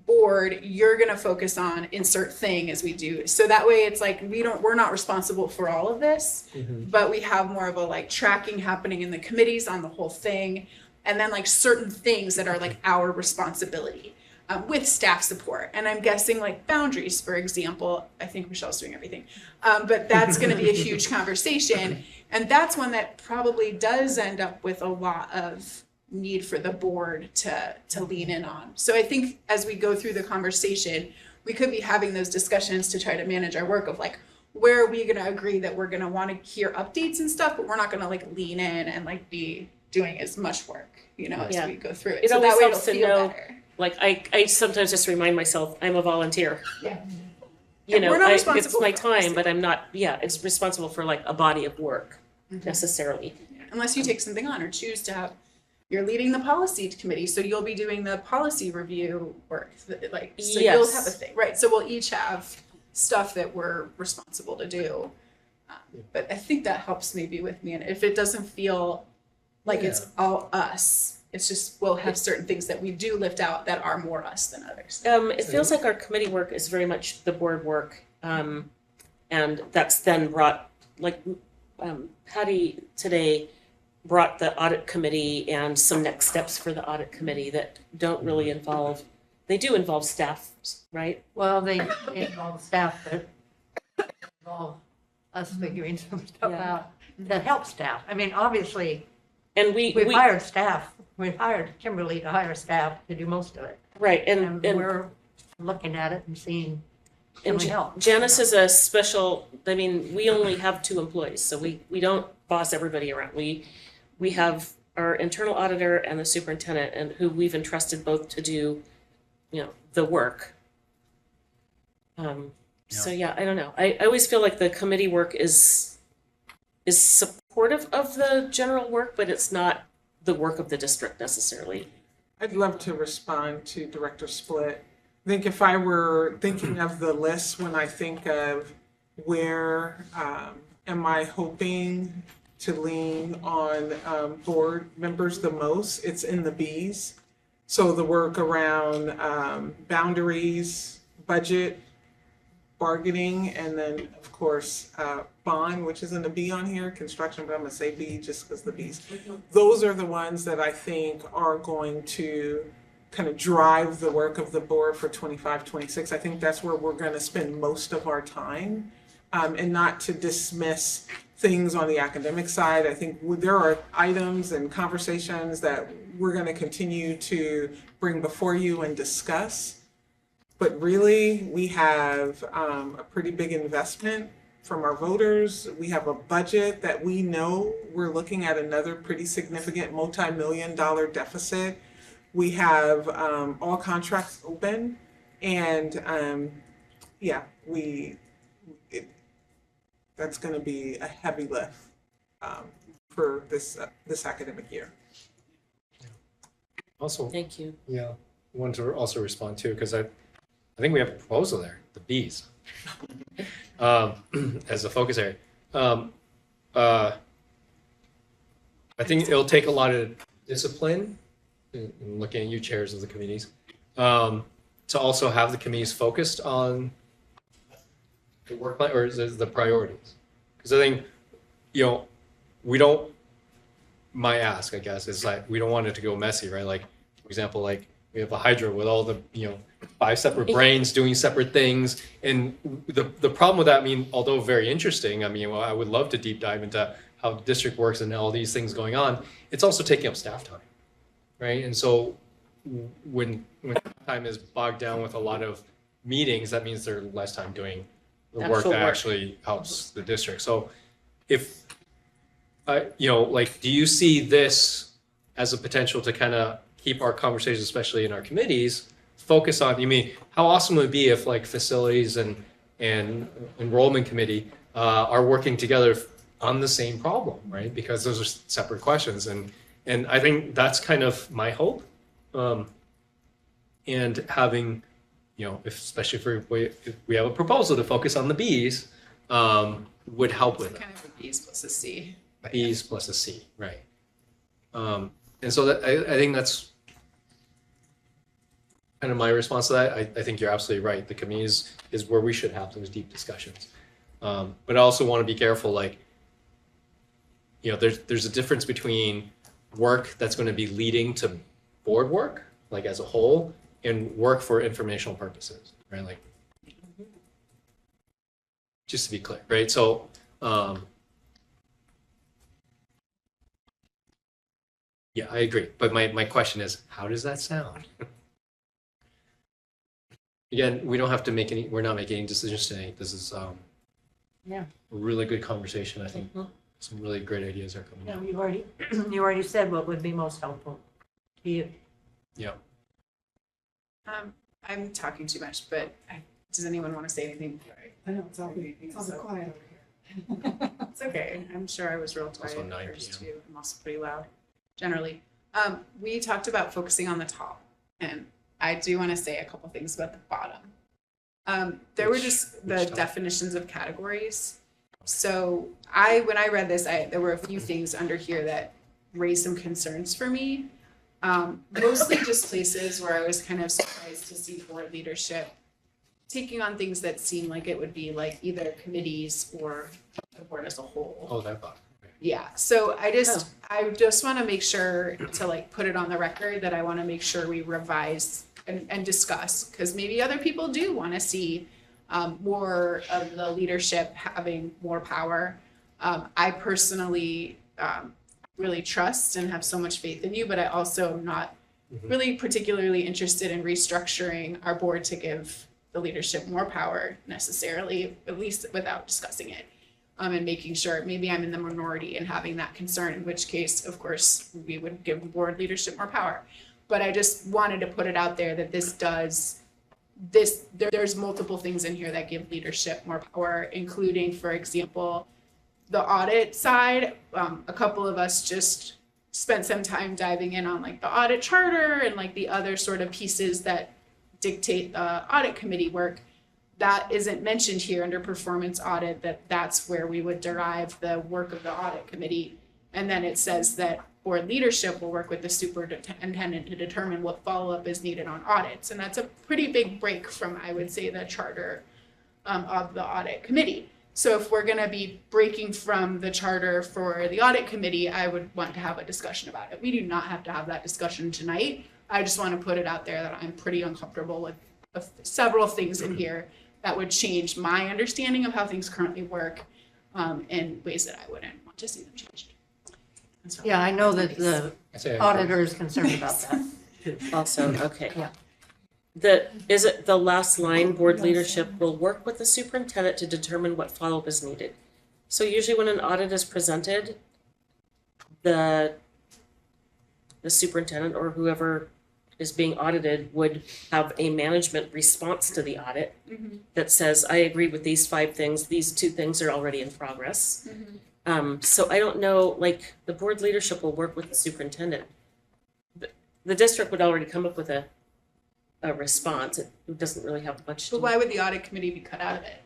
board, you're going to focus on insert thing as we do. So that way it's like, we're not responsible for all of this, but we have more of a like tracking happening in the committees on the whole thing. And then like certain things that are like our responsibility with staff support. And I'm guessing like boundaries, for example, I think Michelle's doing everything, but that's going to be a huge conversation. And that's one that probably does end up with a lot of need for the board to lean in on. So I think as we go through the conversation, we could be having those discussions to try to manage our work of like, where are we going to agree that we're going to want to hear updates and stuff, but we're not going to like lean in and like be doing as much work, as we go through it. It So always that way it'll helps to feel know, better. like, I sometimes just remind myself, I'm a volunteer. Yeah. You know, We're not it's responsible my for time, but I'm not, it's responsible for like a body of work necessarily. Unless you take something on or choose to have, you're leading the policy committee, so you'll be doing the policy review work, like, so you'll Yes. have a thing, right? So we'll each have stuff that we're responsible to do. But I think that helps maybe with me, and if it doesn't feel like it's all us, it's just, we'll have certain things that we do lift out that are more us than others. It feels like our committee work is very much the board work. And that's then brought, like, Patty today brought the audit committee and some next steps for the audit committee that don't really involve, they do involve staff, right? Well, they involve staff, but involve us figuring some stuff Yeah. out that helps staff. I mean, obviously, And we we've hired staff. We've hired Kimberly to hire staff to do most of it. right, And we're looking at it and seeing, can and we help? Janice is a special, I mean, we only have 2 employees, so we don't boss everybody around. We have our internal auditor and the superintendent, and who we've entrusted both to do, the work. So yeah, I don't know. I always feel like the committee work is is supportive of the general work, but it's not the work of the district necessarily. I'd love to respond to Director Split. I think if I were thinking of the list when I think of where am I hoping to lean on board members the most, it's in the Bs. So the work around boundaries, budget, bargaining, and then of course bond, which isn't a B on here, construction, but I'm gonna say B just because the Bs. Those are the ones that I think are going to kind of drive the work of the board for 25, 26. I think that's where we're gonna spend most of our time. And not to dismiss things on the academic side. I think there are items and conversations that we're gonna continue to bring before you and discuss. But really, we have a pretty big investment from our voters. We have a budget that we know we're looking at another pretty significant multi-million-dollar deficit. We have all contracts open, and that's going to be a heavy lift for this academic year. Also, Thank you. yeah, I want to also respond too, because I think we have a proposal there, the Bs, as a focus area. I think it'll take a lot of discipline, in looking at you chairs of the committees, to also have the committees focused on the work plan or the priorities. Because I think, my ask, I guess, is like, we don't want it to go messy, right? Like, for example, like we have a Hydra with all the, 5 separate brains doing separate things. And the problem with that, although very interesting, I would love to deep dive into how the district works and all these things going on. It's also taking up staff time, right? And so when time is bogged down with a lot of meetings, that means they're less time doing the work Actual that work. actually helps the district. So if, do you see this as a potential to kind of keep our conversations, especially in our committees, focus on, how awesome would it be if like facilities and enrollment committee are working together on the same problem, right? Because those are separate questions. And I think that's kind of my hope. And having, especially if we have a proposal to focus on the Bs, would help with it. Kind of a B's plus a C. But B's plus a C, right? And so that, I think that's kind of my response to that. I think you're absolutely right. The committees is where we should have those deep discussions. But I also want to be careful, there's a difference between work that's going to be leading to board work, like as a whole, and work for informational purposes, right? Like, just to be clear, right? So, yeah, I agree. But my question is, how does that sound? Again, we're not making any decisions today. This is a really good conversation, I think. Some really great ideas are coming out. You already said what would be most helpful to you. Yeah. I'm talking too much, but does anyone want to say anything? I know, it's all quiet over here. It's okay. I'm sure I was real quiet Also at 9 first PM. too. I'm also pretty loud, generally. We talked about focusing on the top, and I do want to say a couple things about the bottom. There were just the top? definitions of categories. So when I read this, there were a few things under here that raised some concerns for me. Mostly just places where I was kind of surprised to see board leadership taking on things that seem like it would be like either committees or the board as a whole. Oh, that thought. Yeah, so I just want to make sure to put it on the record that I want to make sure we revise and discuss, because maybe other people do want to see more of the leadership having more power. I personally really trust and have so much faith in you, but I also am not really particularly interested in restructuring our board to give the leadership more power necessarily, at least without discussing it. And making sure maybe I'm in the minority and having that concern, in which case, of course, we would give the board leadership more power. But I just wanted to put it out there that there's multiple things in here that give leadership more power, including, for example, the audit side, a couple of us just spent some time diving in on like the audit charter and like the other sort of pieces that dictate the audit committee work. That isn't mentioned here under performance audit, that's where we would derive the work of the audit committee. And then it says that board leadership will work with the superintendent to determine what follow-up is needed on audits. And that's a pretty big break from, I would say, the charter of the audit committee. So if we're gonna be breaking from the charter for the audit committee, I would want to have a discussion about it. We do not have to have that discussion tonight. I just want to put it out there that I'm pretty uncomfortable with several things in here that would change my understanding of how things currently work in ways that I wouldn't want to see them changed. And so- Yeah, I know that the I say I agree. auditor is concerned about that too. Also, okay. Yeah. Is it the last line, board leadership will work with the superintendent to determine what follow-up is needed? So usually when an audit is presented, the superintendent or whoever is being audited would have a management response to the audit that says, I agree with these 5 things, these 2 things are already in progress. So I don't know, like, the board leadership will work with the superintendent. The district would already come up with a response. It doesn't really have much But to. why would the audit committee be cut out of it?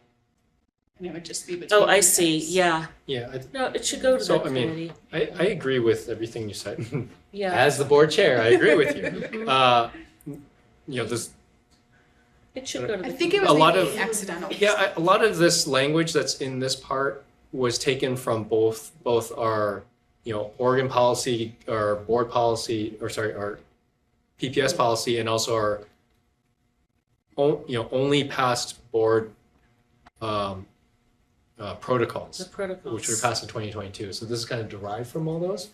And it would just be between. Oh, I you see, guys. yeah. Yeah, No, it should go to So, the I mean, committee. I agree with everything you said. Yeah. As the board chair, I agree with you. This, It should go to the. I think it was A lot maybe of- accidental. a lot of this language that's in this part was taken from both our, Oregon policy, our board policy, our PPS policy, and also our only passed board protocols, The protocols. which were passed in 2022. So this is kind of derived from all those.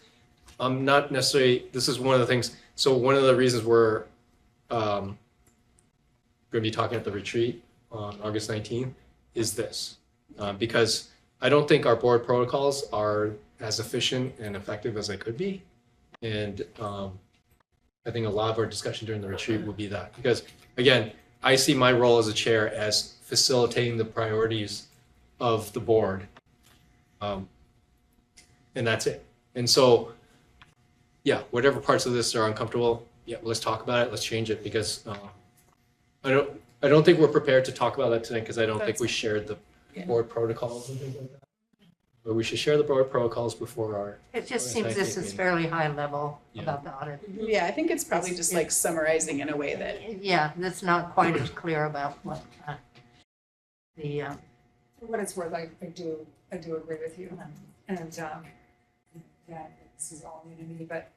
Not necessarily, this is one of the things, so one of the reasons we're going to be talking at the retreat on August 19th is this. Because I don't think our board protocols are as efficient and effective as they could be. And I think a lot of our discussion during the retreat will be that. Because again, I see my role as a chair as facilitating the priorities of the board. And that's it. And so, yeah, whatever parts of this are uncomfortable, yeah, let's talk about it, let's change it, because I don't think we're prepared to talk about that tonight, because I don't think we shared the board protocols and things like that. But we should share the board protocols before our, It just Well, seems thank this you, is Amy. fairly high level Yeah. about the audit. Yeah, I think it's probably just like summarizing in a way that. Yeah, that's not quite as clear about what the, For what it's worth, I do agree with you. And, yeah, this is all new to me, but,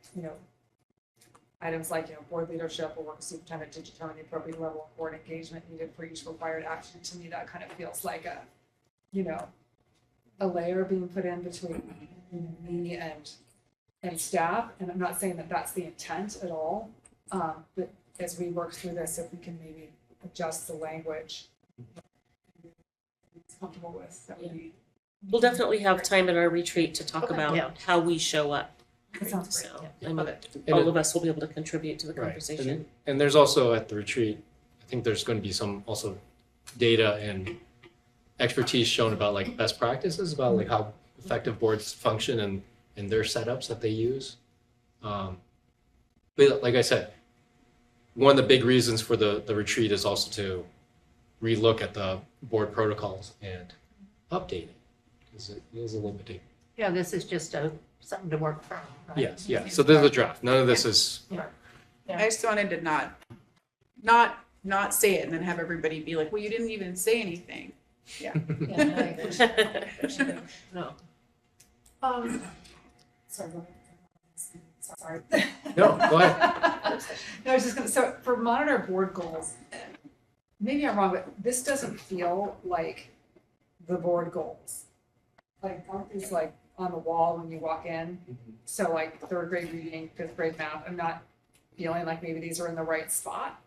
items like, board leadership will work with superintendent to determine the appropriate level of board engagement needed for each required action. To me, that kind of feels like a layer being put in between me and staff. And I'm not saying that that's the intent at all. But as we work through this, if we can maybe adjust the language it's comfortable with, that would be. We'll definitely have time in our retreat to talk Okay. about Yeah. how we show up. That sounds great. So, Yeah. I mean, Love it. And all it- of us will be able to contribute to the right. conversation. And there's also at the retreat, I think there's going to be some also data and expertise shown about like best practices, about like how effective boards function and their setups that they use. But like I said, one of the big reasons for the retreat is also to relook at the board protocols and update it, because it is a limiting. yeah, this is just something to work from, right? Yes, yeah. So this is a draft. None of this is, I just wanted to not say it and then have everybody be like, well, you didn't even say anything. Yeah. No. Sorry. Sorry. no, go ahead. No, I was just gonna, so for monitor board goals, maybe I'm wrong, but this doesn't feel like the board goals. Like, aren't these like on the wall when you walk in? So like 3rd grade reading, 5th grade math, I'm not feeling like maybe these are in the right spot.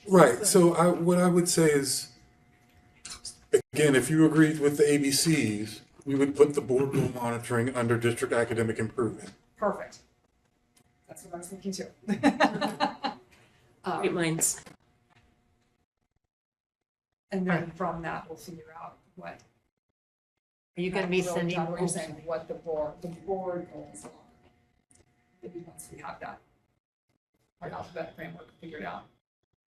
Right, so what I would say is, again, if you agreed with the ABCs, we would put the board goal monitoring under district academic improvement. Perfect. That's what I was thinking too. Great minds. And then from that, we'll figure out what Are you gonna be Really, sending? John, what you're saying, what the board goals are. Maybe once we have that, our alphabet framework figured out.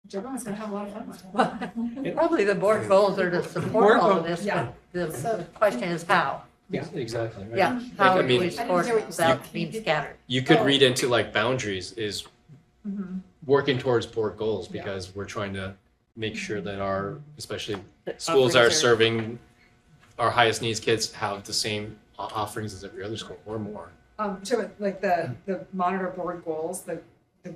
Which everyone's gonna have a lot of fun with. Probably the board goals are to support Board all of goals, this, yeah. but the question is how? Yeah, exactly. Right. Yeah, Like, how I do mean, we support it without being scattered? you could Oh. read into like boundaries is Mhm. working towards board goals Yeah. because we're trying to make sure that our, especially The schools are offerings serving our highest needs kids have the same offerings as every other school or more. So like the monitor board goals, the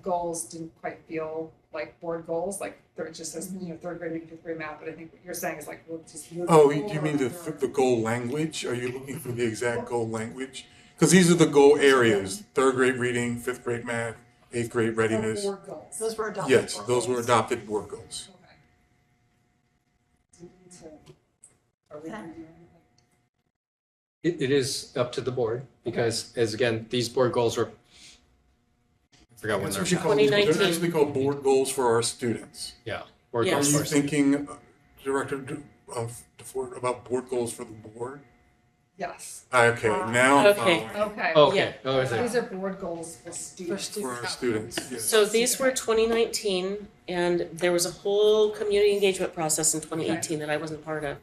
goals didn't quite feel like board goals, like it just says, third grade reading, fifth grade math, but I think what you're saying is like, we'll just. move Oh, it you mean forward. the goal language? Are you looking for the exact goal language? Because these are the goal areas, third grade reading, fifth grade math, eighth grade readiness. Board goals. Those were adopted. Yes, those were adopted board goals. Okay. Do we need to- Are we reviewing it? It is up to the board because as again, these board goals were, I forgot when That's they're, what you call these, they're 2019. actually called board goals for our students. board Yeah. Are goals you first. thinking, Director DeFord, about board goals for the board? Yes, Okay, now I'm Okay. following. okay. Okay, oh, is These it? are board goals for students. For our students, yes. So these were 2019, and there was a whole community engagement process in 2018 that I wasn't part of.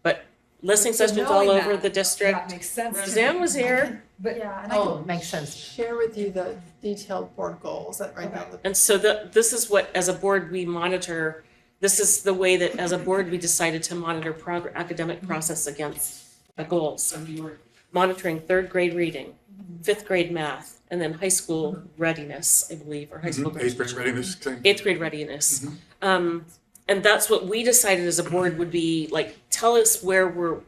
But listening So sessions all knowing over that, the That district. makes sense. to me. Suzanne was here, But, Yeah, and I Oh, can makes sense. share with you the detailed board goals that right now. and so this is what, as a board, we monitor. This is the way that, as a board, we decided to monitor academic process against the goals. So we were monitoring third grade reading, fifth grade math, and then high school readiness, I believe, or high school Mhm, eighth grade graduation. readiness, same. Eighth grade readiness. And that's what we decided as a board would be, like, tell us whether we're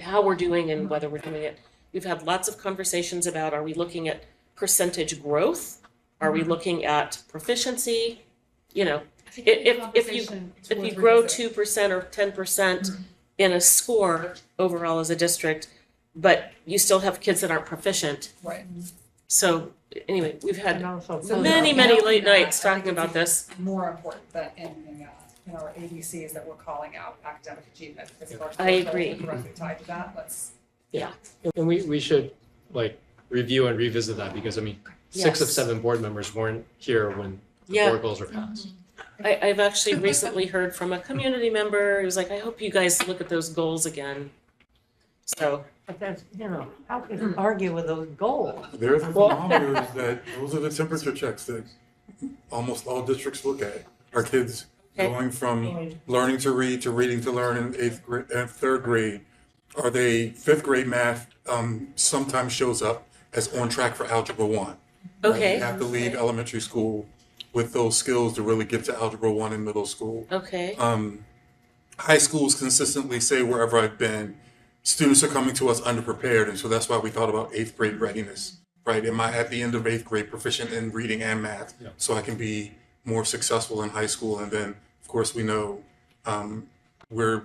how we're doing and whether we're doing it. We've had lots of conversations about, are we looking at percentage growth? Are we looking at proficiency? You know, if you grow 2% or 10% in a score overall as a district, but you still have kids that aren't proficient. Right. So anyway, we've had And also. many late nights talking about this. More important than in our ABCs that we're calling out academic achievement. Because if our I goals are agree. directly tied to that, let's. And we should like review and revisit that because I mean, 6 of Yes. 7 board members weren't here when the Yeah. board goals were passed. I've actually recently heard from a community member who's like, I hope you guys look at those goals again. So, But that's, how can you argue with those goals? There's thermometers those are the temperature checks that almost all districts look at. Our kids Okay. going from learning to read to reading to learn in eighth grade and third grade. Are they fifth grade math sometimes shows up as on track for Algebra 1. Right? okay, You have to leave elementary school with those skills to really get to Algebra 1 in middle school. okay, High schools consistently say wherever I've been, students are coming to us underprepared, and so that's why we thought about eighth grade readiness, right? Am I at the end of eighth grade proficient in reading and math, Yeah. so I can be more successful in high school? And then, of course, we know we're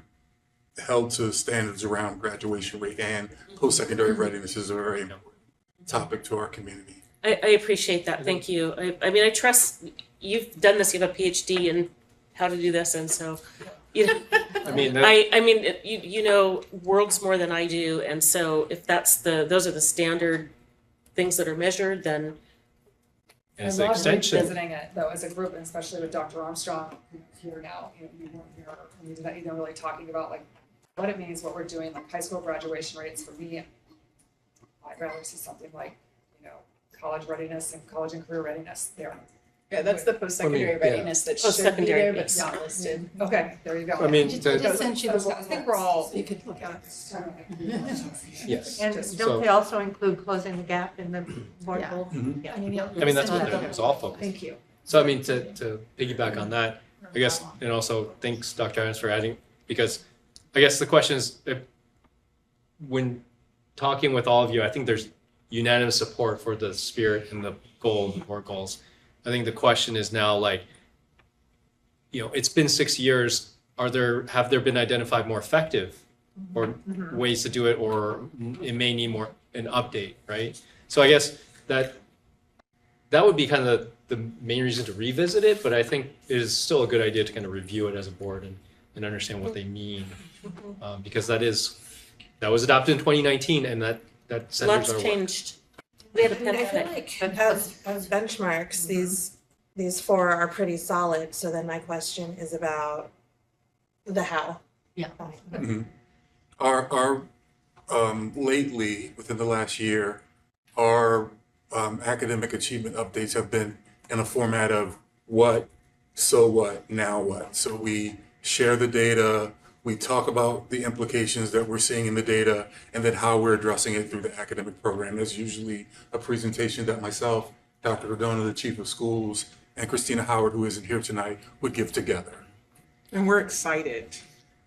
held to standards around graduation rate, and post-secondary readiness is a very important topic to our community. I appreciate that, thank you. I mean, I trust, you've done this, you have a PhD in how to do this, and so, I mean, that, I mean, you know worlds more than I do, and so if those are the standard things that are measured, then as I an love extension, revisiting it though as a group, and especially with Dr. Armstrong here now. You weren't here when we did that, really talking about like what it means, what we're doing, like high school graduation rates for me. I'd rather see something like, college readiness and college and career readiness there. Yeah, that's the post-secondary I mean, yeah. readiness that should be Post-secondary, there, but yes. it's not listed. Okay, there you go. I mean, I just to, sent you the I think we're all. so you could look at it. yes. And Just- don't they also include closing the gap in the board Yeah. goals? Mhm. Yeah. I mean, I mean, that's what it was all focused. Thank you. So I mean, to piggyback on that, I guess, and also thanks Dr. Adams for adding, because I guess the question is, when talking with all of you, I think there's unanimous support for the spirit and the goal, the board goals. I think the question is now like, it's been 6 years. Have there been identified more effective or ways to do it, or it may need more an update, right? So I guess that would be kind of the main reason to revisit it, but I think it is still a good idea to kind of review it as a board and understand what they mean. Because that was adopted in 2019 and that centers Lots our work. changed. We had a And I feel pandemic. like as benchmarks, these four are pretty solid, so then my question is about the how. Yeah. Our lately, within the last year, our academic achievement updates have been in a format of what, so what, now what. So we share the data, we talk about the implications that we're seeing in the data, and then how we're addressing it through the academic program. There's usually a presentation that myself, Dr. Rodona, the chief of schools, and Christina Howard, who isn't here tonight, would give together. And we're excited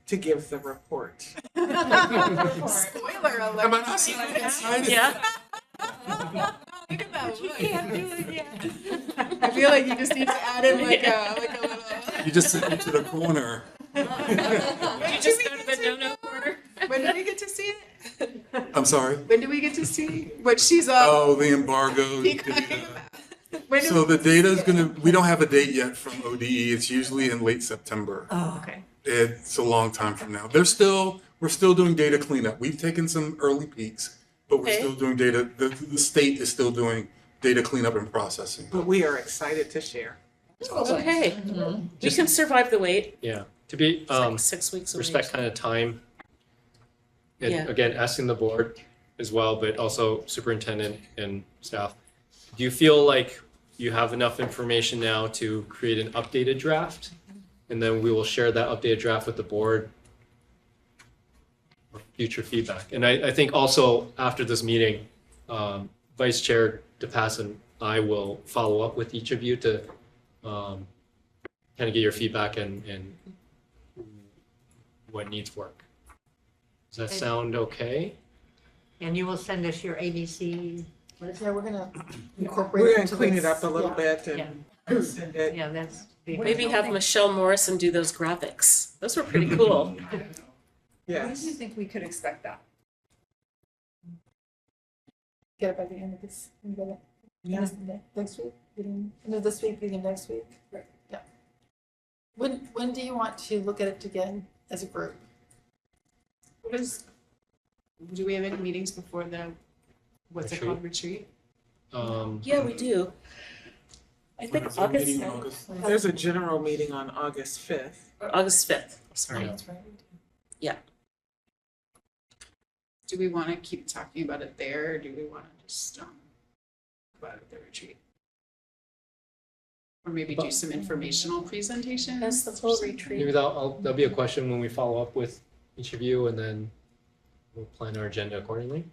to give the report. Spoiler alert. Am I not excited? Yeah. Look at that look. Can't do it yet. I feel like you just need to add in like a little. You just sent me to the corner. You just go to the no-no corner. When do we get to see it? I'm sorry? When do we get to see what she's Oh, the embargo. When do So the data is we don't have a date yet from ODE. It's usually in late September. Oh, okay. It's a long time from now. We're still doing data cleanup. We've taken some early peaks, but we're Okay. still doing data. The state is still doing data cleanup and processing. But we are excited to share. Okay. You can survive the wait. Yeah, to be, It's like 6 weeks a week. respect kind of time. And Yeah. again, asking the board as well, but also superintendent and staff. Do you feel like you have enough information now to create an updated draft? And then we will share that updated draft with the board for future feedback. And I think also after this meeting, Vice Chair DePass and I will follow up with each of you to kind of get your feedback and what needs work. Does that sound okay? And you will send us your ABC, what is Yeah, we're gonna incorporate. We're gonna into clean this. it up a little Yeah. bit and send it. yeah, that's. Maybe have Michelle Morrison do those graphics. Those were pretty cool. When do Yes. you think we could expect that? Get it by the end of this, we get it Yeah. next week, end of this week, beginning of next week? Right. Yeah. When do you want to look at it again as a group? Do we have any meetings before the, what's it Retreat? called, retreat? Yeah, we do. I think Is there a August, meeting in August? There's a general meeting on August 5th. August 5th, sorry. Yeah. That's right. Do we want to keep talking about it there, or do we want to just talk about it at the retreat? Or maybe do some informational presentations? That's the full retreat. Maybe that'll be a question when we follow up with each of you and then we'll plan our agenda accordingly.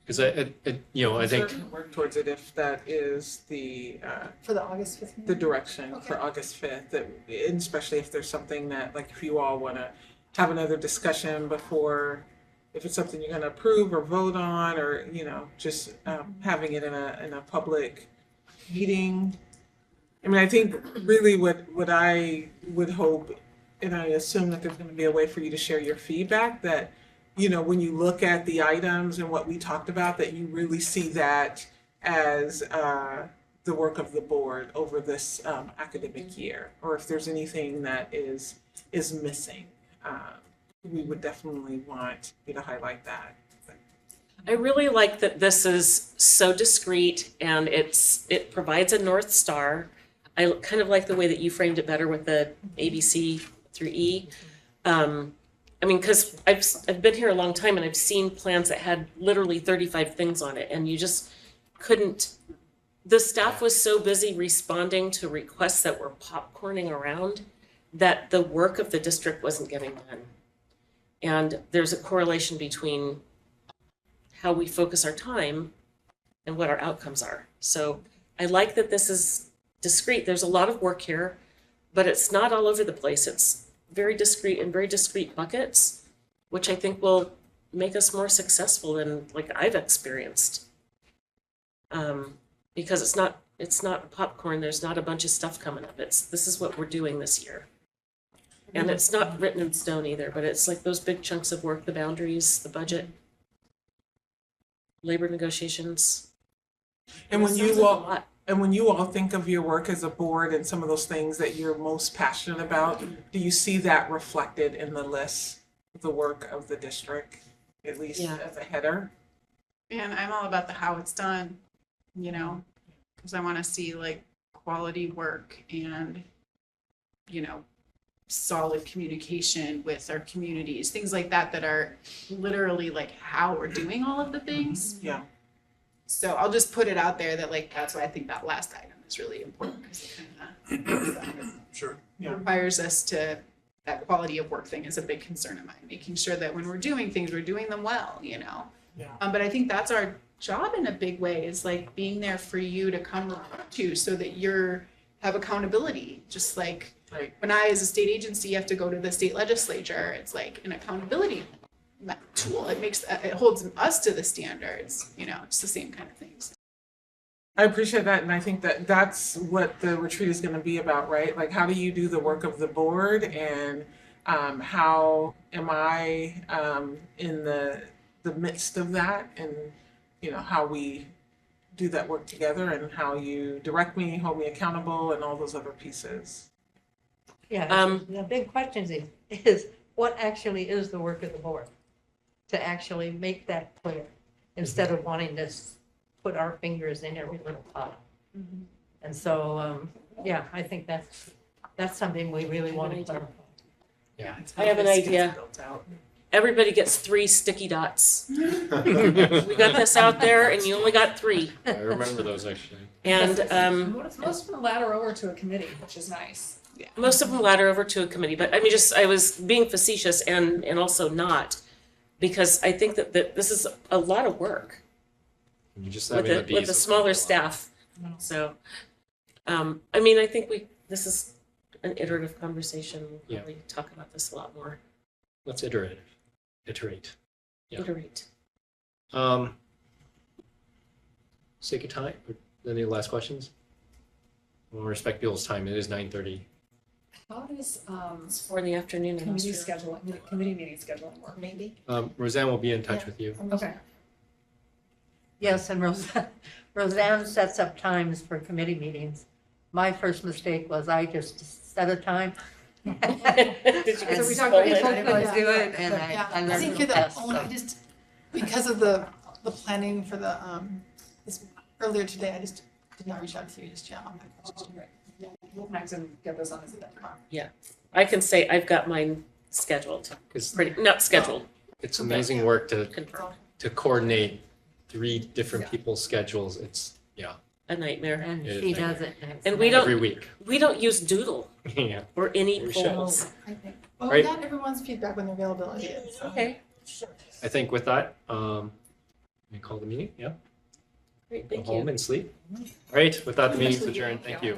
Because I think, Certainly work towards it if that is the For the August 5th the meeting? direction for Okay. August 5th, that, and especially if there's something that, like, if you all want to have another discussion before, if it's something you're going to approve or vote on, or, just having it in a public meeting. I mean, I think really what I would hope, and I assume that there's going to be a way for you to share your feedback, that, when you look at the items and what we talked about, that you really see that as the work of the board over this academic year, or if there's anything that is missing, we would definitely want you to highlight that. I really like that this is so discreet and it provides a North Star. I kind of like the way that you framed it better with the ABC through E. Because I've been here a long time and I've seen plans that had literally 35 things on it, and you just couldn't. The staff was so busy responding to requests that were popcorning around that the work of the district wasn't getting done. And there's a correlation between how we focus our time and what our outcomes are. So I like that this is discrete. There's a lot of work here, but it's not all over the place. It's very discrete in very discrete buckets, which I think will make us more successful than like I've experienced. Because it's not popcorn. There's not a bunch of stuff coming up. This is what we're doing this year. And it's not written in stone either, but it's like those big chunks of work, the boundaries, the budget, labor negotiations. And when Sounds you like a all, lot. And when you all think of your work as a board and some of those things that you're most passionate about, do you see that reflected in the list of the work of the district, at least Yeah. as a header? And I'm all about the how it's done, you know, because I want to see like quality work and, you know, solid communication with our communities, things like that, that are literally like how we're doing all of the things. Yeah. So I'll just put it out there that like, that's why I think that last item is really important, because it kind of Sure. Yeah. requires us to, that quality of work thing is a big concern of mine, making sure that when we're doing things, we're doing them well, you know? Yeah. But I think that's our job in a big way, is like being there for you to come report to, so that have accountability. Just like Right. when I, as a state agency, have to go to the state legislature, it's like an accountability tool. It holds us to the standards, you know, it's the same kind of things. I appreciate that, and I think that that's what the retreat is going to be about, right? Like, how do you do the work of the board, and how am I in the midst of that, and you know how we do that work together, and how you direct me, hold me accountable, and all those other pieces. Yeah, the big question is what actually is the work of the board? To actually make that clear, instead of wanting to put our fingers in every little pot. And so, yeah, I think that's something we really want to clarify. Yeah. I have an idea. Built out. Everybody gets 3 sticky dots. We got this out there and you only got 3. I remember those actually. And Most of them ladder over to a committee, which is nice. most of them ladder over to a committee, but I mean, I was being facetious and also not, because I think that this is a lot of work You just with having the with bees a is smaller a lot. staff. So, I mean, I think this is an iterative conversation. We'll Yeah. probably talk about this a lot more. Let's iterate. Yeah. Iterate. Sake of time. Any last questions? I want to respect people's time. It is 9:30. How does It's 4 in the afternoon. in committee Austria. committee meeting scheduling work? Maybe. Roseanne will be in touch with you. Okay. Yes, and Roseanne sets up times for committee meetings. My first mistake was I just set a time. Did you get And we so talked about people it. could do it, and Yeah, I I learned think real you're the fast, only, so. I just, because of the planning for the, this, earlier today, I just did not reach out to you just yet on that question. We'll connect and get those on as a I can say I've got mine scheduled. Because Not scheduled, it's amazing work to confirmed. coordinate 3 different people's schedules. It's A nightmare. And Yeah, she thank does you. it next. And we night. don't- every week. We don't use Doodle Yeah. or any We should. polls. I think. Well, Right. we got everyone's feedback when the availability is. So. Okay, I think with that, we call the meeting. Yeah. great, Go thank home you. and sleep. All right. With that, the meeting's adjourned. Thank you.